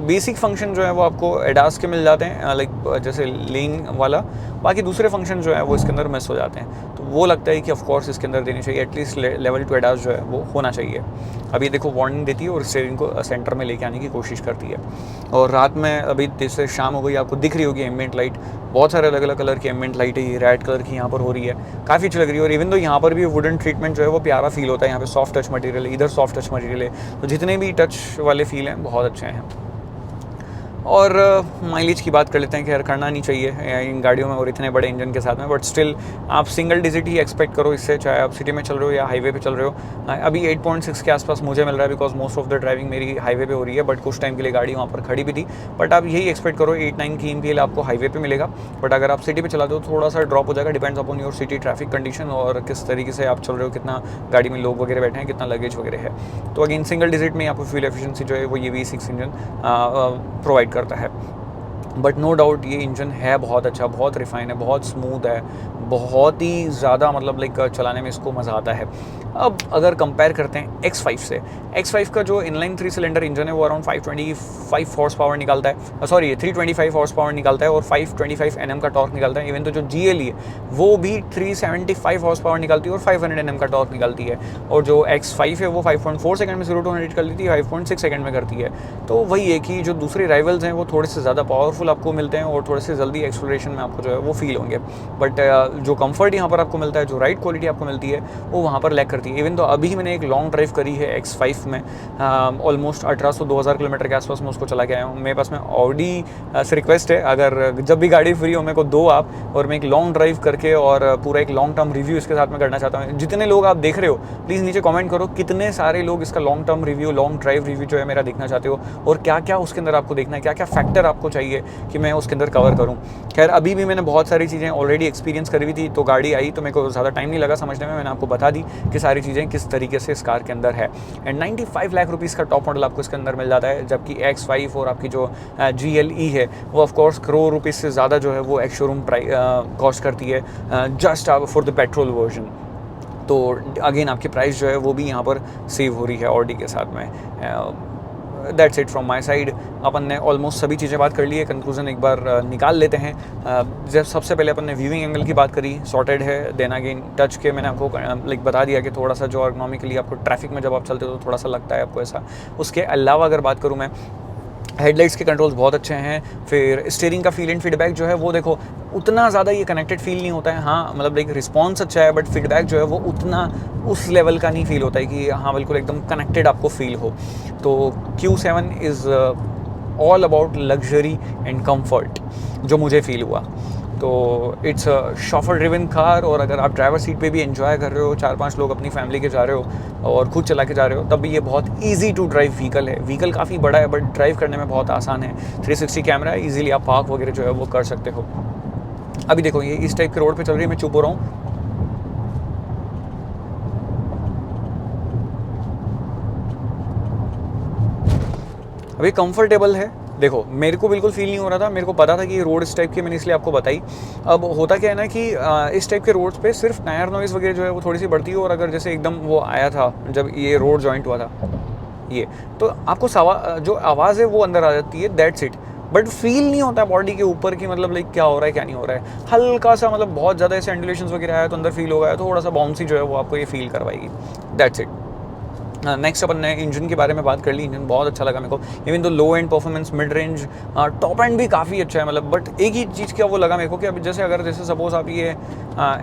बेसिक फंक्शन जो है वो आपको एडास के मिल जाते हैं, लाइक जैसे लेन वाला। बाकी दूसरे फंक्शन जो है वो इसके अंदर मिस हो जाते हैं, तो वो लगता है कि ऑफ कोर्स इसके अंदर देनी चाहिए, एटलीस्ट लेवल 2 एडास जो है वो होना चाहिए। अभी देखो वार्निंग देती है और स्टीयरिंग को सेंटर में लेके आने की कोशिश करती है। और रात में अभी जैसे शाम हो गई, आपको दिख रही होगी एम्बिएंट लाइट, बहुत सारे अलग अलग कलर की एम्बिएंट लाइट है, रेड कलर की यहाँ पर हो रही है, काफ़ी अच्छी लग रही है। और इवन तो यहाँ पर भी वुडन ट्रीटमेंट जो है वो प्यारा फील होता है, यहाँ पे सॉफ्ट टच मटेरियल है, इधर सॉफ्ट टच मटेरियल है, तो जितने भी टच वाले फील हैं बहुत अच्छे हैं। और माइलेज की बात कर लेते हैं कि यार करना नहीं चाहिए इन गाड़ियों में और इतने बड़े इंजन के साथ में, बट स्टिल आप सिंगल डिजिट ही एक्सपेक्ट करो इससे, चाहे आप सिटी में चल रहे हो या हाईवे पे चल रहे हो। अभी 8.6 के आसपास मुझे मिल रहा है, because most of the driving मेरी हाईवे पे हो रही है, बट कुछ टाइम के लिए गाड़ी वहाँ पर खड़ी भी थी। बट आप यही एक्सपेक्ट करो 8-9 की इनपीएल आपको हाईवे पे मिलेगा, बट अगर आप सिटी पे चलाते हो थोड़ा सा ड्रॉप हो जाएगा, depends upon your city traffic condition और किस तरीके से आप चल रहे हो, कितना गाड़ी में लोग वगैरह बैठे हैं, कितना लगेज वगैरह है। तो अगेन सिंगल डिजिट में आपको फ्यूल एफिशिएंसी जो है वो ये V6 इंजन प्रोवाइड करता है। बट नो डाउट ये इंजन है बहुत अच्छा, बहुत रिफाइन है, बहुत स्मूथ है, बहुत ही ज़्यादा मतलब लाइक चलाने में इसको मज़ा आता है। अब अगर कंपेयर करते हैं X5 से, X5 का जो इनलाइन 3 सिलेंडर इंजन है वो अराउंड 525 हॉर्स पावर निकालता है, सॉरी 325 हॉर्स पावर निकालता है और 525 Nm का टॉर्क निकालता है। इवन तो जो GLE है वो भी 375 हॉर्स पावर निकालती है और 500 Nm का टॉर्क निकालती है। और जो X5 है वो 5.4 सेकंड में 0 to 100 कर लेती है, 5.6 सेकंड में करती है। तो वही है कि जो दूसरे राइवल्स हैं वो थोड़े से ज़्यादा पावरफुल आपको मिलते हैं और थोड़े से जल्दी एक्सेलरेशन में आपको जो है वो फील होंगे। बट जो कंफर्ट यहाँ पर आपको मिलता है, जो राइड क्वालिटी आपको मिलती है वो वहाँ पर लैक करती है। इवन तो अभी मैंने एक लॉन्ग ड्राइव करी है X5 में, ऑलमोस्ट 1800-2000 किलोमीटर के आसपास मैं उसको चला के आया हूँ। मेरे पास में ऑडी से रिक्वेस्ट है, अगर जब भी गाड़ी फ्री हो मेरे को दो आप, और मैं एक लॉन्ग ड्राइव करके और पूरा एक लॉन्ग टर्म रिव्यू इसके साथ में करना चाहता हूँ। जितने लोग आप देख रहे हो प्लीज़ नीचे कमेंट करो कितने सारे लोग इसका long term review, long drive review जो है मेरा देखना चाहते हो, और क्या क्या उसके अंदर आपको देखना है, क्या क्या फैक्टर आपको चाहिए कि मैं उसके अंदर कवर करूँ। खैर अभी भी मैंने बहुत सारी चीज़ें ऑलरेडी एक्सपीरियंस करी हुई थी, तो गाड़ी आई तो मेरे को ज़्यादा टाइम नहीं लगा समझने में, मैंने आपको बता दी कि सारी चीज़ें किस तरीके से इस कार के अंदर है। एंड 95 लाख रुपीज़ का टॉप मॉडल आपको इसके अंदर मिल जाता है, जबकि X5 और आपकी जो GLE है वो ऑफकोर्स करोड़ रुपीज़ से ज़्यादा जो है वो एक्स शोरूम कॉस्ट करती है just for the petrol version. तो अगेन आपकी प्राइस जो है वो भी यहाँ पर सेव हो रही है ऑडी के साथ में। That's it from my side. अपन ने ऑलमोस्ट सभी चीज़ें बात कर ली है, कंक्लूजन एक बार निकाल लेते हैं। जब सबसे पहले अपन ने व्यूइंग एंगल की बात करी, सॉर्टेड है। देन अगेन टच के मैंने आपको लाइक बता दिया कि थोड़ा सा जो अर्गोनॉमिकली आपको ट्रैफिक में जब आप चलते हो तो थोड़ा सा लगता है आपको ऐसा। उसके अलावा अगर बात करूँ मैं, हेडलाइट्स के कंट्रोल्स बहुत अच्छे हैं। फिर स्टीयरिंग का फील एंड फीडबैक जो है वो देखो उतना ज़्यादा ये कनेक्टेड फील नहीं होता है। हाँ मतलब एक रिस्पॉन्स अच्छा है, बट फीडबैक जो है वो उतना उस लेवल का नहीं फील होता है कि हाँ बिल्कुल एकदम कनेक्टेड आपको फील हो। तो Q7 is all about luxury and comfort जो मुझे फील हुआ। तो it's a chauffeur driven car, और अगर आप ड्राइवर सीट पे भी एंजॉय कर रहे हो, 4-5 लोग अपनी फैमिली के जा रहे हो और खुद चला के जा रहे हो, तब भी ये बहुत इजी टू ड्राइव व्हीकल है। व्हीकल काफ़ी बड़ा है बट ड्राइव करने में बहुत आसान है। 360 कैमरा है, ईजिली आप पार्क वगैरह जो है वो कर सकते हो। अभी देखो ये इस टाइप के रोड पे चल रही है, मैं चुप हो रहा हूँ। अभी कंफर्टेबल है। देखो मेरे को बिल्कुल फील नहीं हो रहा था, मेरे को पता था कि ये रोड इस टाइप की, मैंने इसलिए आपको बताई। अब होता क्या है ना कि इस टाइप के रोड्स पे सिर्फ टायर नॉइज़ वगैरह जो है वो थोड़ी सी बढ़ती है। और अगर जैसे एकदम वो आया था जब ये रोड जॉइंट हुआ था, ये तो आपको जो आवाज़ है वो अंदर आ जाती है, दैट्स इट। बट फील नहीं होता है बॉडी के ऊपर की मतलब लाइक क्या हो रहा है क्या नहीं हो रहा है। हल्का सा मतलब बहुत ज़्यादा ऐसे एंडुलेशंस वगैरह आया तो अंदर फील होगा, थोड़ा सा बाउंसी जो है वो आपको ये फील करवाएगी, दैट्स इट। नेक्स्ट अपन ने इंजन के बारे में बात कर ली। इंजन बहुत अच्छा लगा मेरे को, इवन तो low end performance, mid range, top end भी काफ़ी अच्छा है मतलब। बट एक ही चीज़ क्या वो लगा मेरे को कि अभी जैसे सपोज आप ये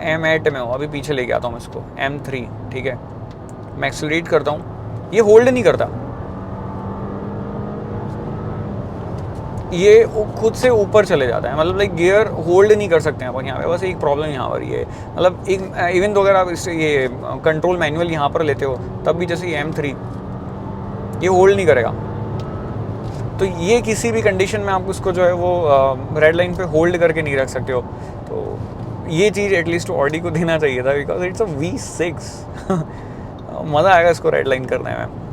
M8 में हो, अभी पीछे लेके आता हूँ इसको M3, ठीक है, मैं एक्सेलरेट करता हूँ, ये होल्ड नहीं करता, ये खुद से ऊपर चले जाता है, मतलब लाइक गियर होल्ड नहीं कर सकते हैं अपन यहाँ पे। बस एक प्रॉब्लम यहाँ पर ये मतलब एक इवन तो अगर आप इससे ये कंट्रोल मैनुअल यहाँ पर लेते हो तब भी जैसे ये M3 ये होल्ड नहीं करेगा। तो ये किसी भी कंडीशन में आप उसको जो है वो रेड लाइन पे होल्ड करके नहीं रख सकते हो। तो ये चीज़ एटलीस्ट ऑडी को देना चाहिए था, बिकॉज इट्स अ V6 मज़ा आएगा इसको रेड लाइन करने में।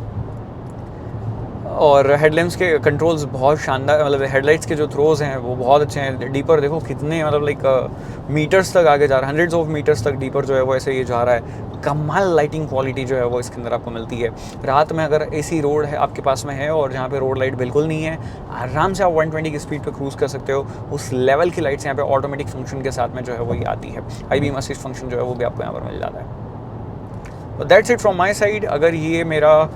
और हेडलैम्प्स के कंट्रोल्स बहुत शानदार, मतलब हेडलाइट्स के जो थ्रोज हैं वो बहुत अच्छे हैं। डीपर देखो कितने मतलब लाइक मीटर्स तक आगे जा रहा है, 100s ऑफ मीटर्स तक डीपर जो है वो ऐसे ये जा रहा है। कमाल लाइटिंग क्वालिटी जो है वो इसके अंदर आपको मिलती है। रात में अगर एसी रोड है आपके पास में है और जहाँ पे रोड लाइट बिल्कुल नहीं है, आराम से आप 120 की स्पीड पे क्रूज़ कर सकते हो। उस लेवल की लाइट्स यहाँ पे ऑटोमेटिक फंक्शन के साथ में जो है वो ये आती है। हाई बीम असिस्ट फंक्शन जो है वो भी आपको यहाँ पर मिल जाता है। That's it from my side. अगर ये मेरा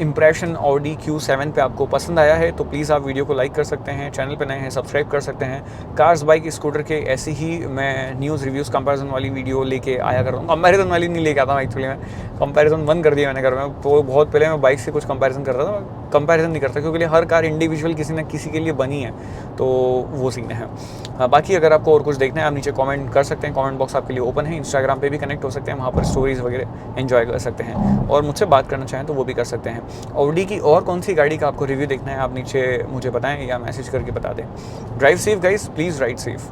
इम्प्रेशन ऑडी Q7 पे आपको पसंद आया है तो प्लीज़ आप वीडियो को लाइक कर सकते हैं, चैनल पे नए हैं सब्सक्राइब कर सकते हैं। कार्स बाइक स्कूटर के ऐसे ही मैं न्यूज़ रिव्यूज़ कंपैरिजन वाली वीडियो लेके आया कर रहा हूँ। कंपैरिजन वाली नहीं लेके आता हूँ एक्चुअली, मैं कंपैरिजन बंद कर दिया मैंने घर में। तो बहुत पहले मैं बाइक से कुछ कंपैरिजन कर रहा था, कंपैरिजन नहीं करता क्योंकि हर कार इंडिविजुअल किसी न किसी के लिए बनी है, तो वो सीन है। बाकी अगर आपको और कुछ देखना है आप नीचे कमेंट कर सकते हैं, कमेंट बॉक्स आपके लिए ओपन है। इंस्टाग्राम पे भी कनेक्ट हो सकते हैं, वहाँ पर स्टोरीज़ वगैरह एंजॉय कर सकते हैं और मुझसे बात करना चाहें तो वो भी कर सकते हैं। ऑडी की और कौन सी गाड़ी का आपको रिव्यू देखना है आप नीचे मुझे बताएं या मैसेज करके बता दें। Drive safe guys, please ride safe.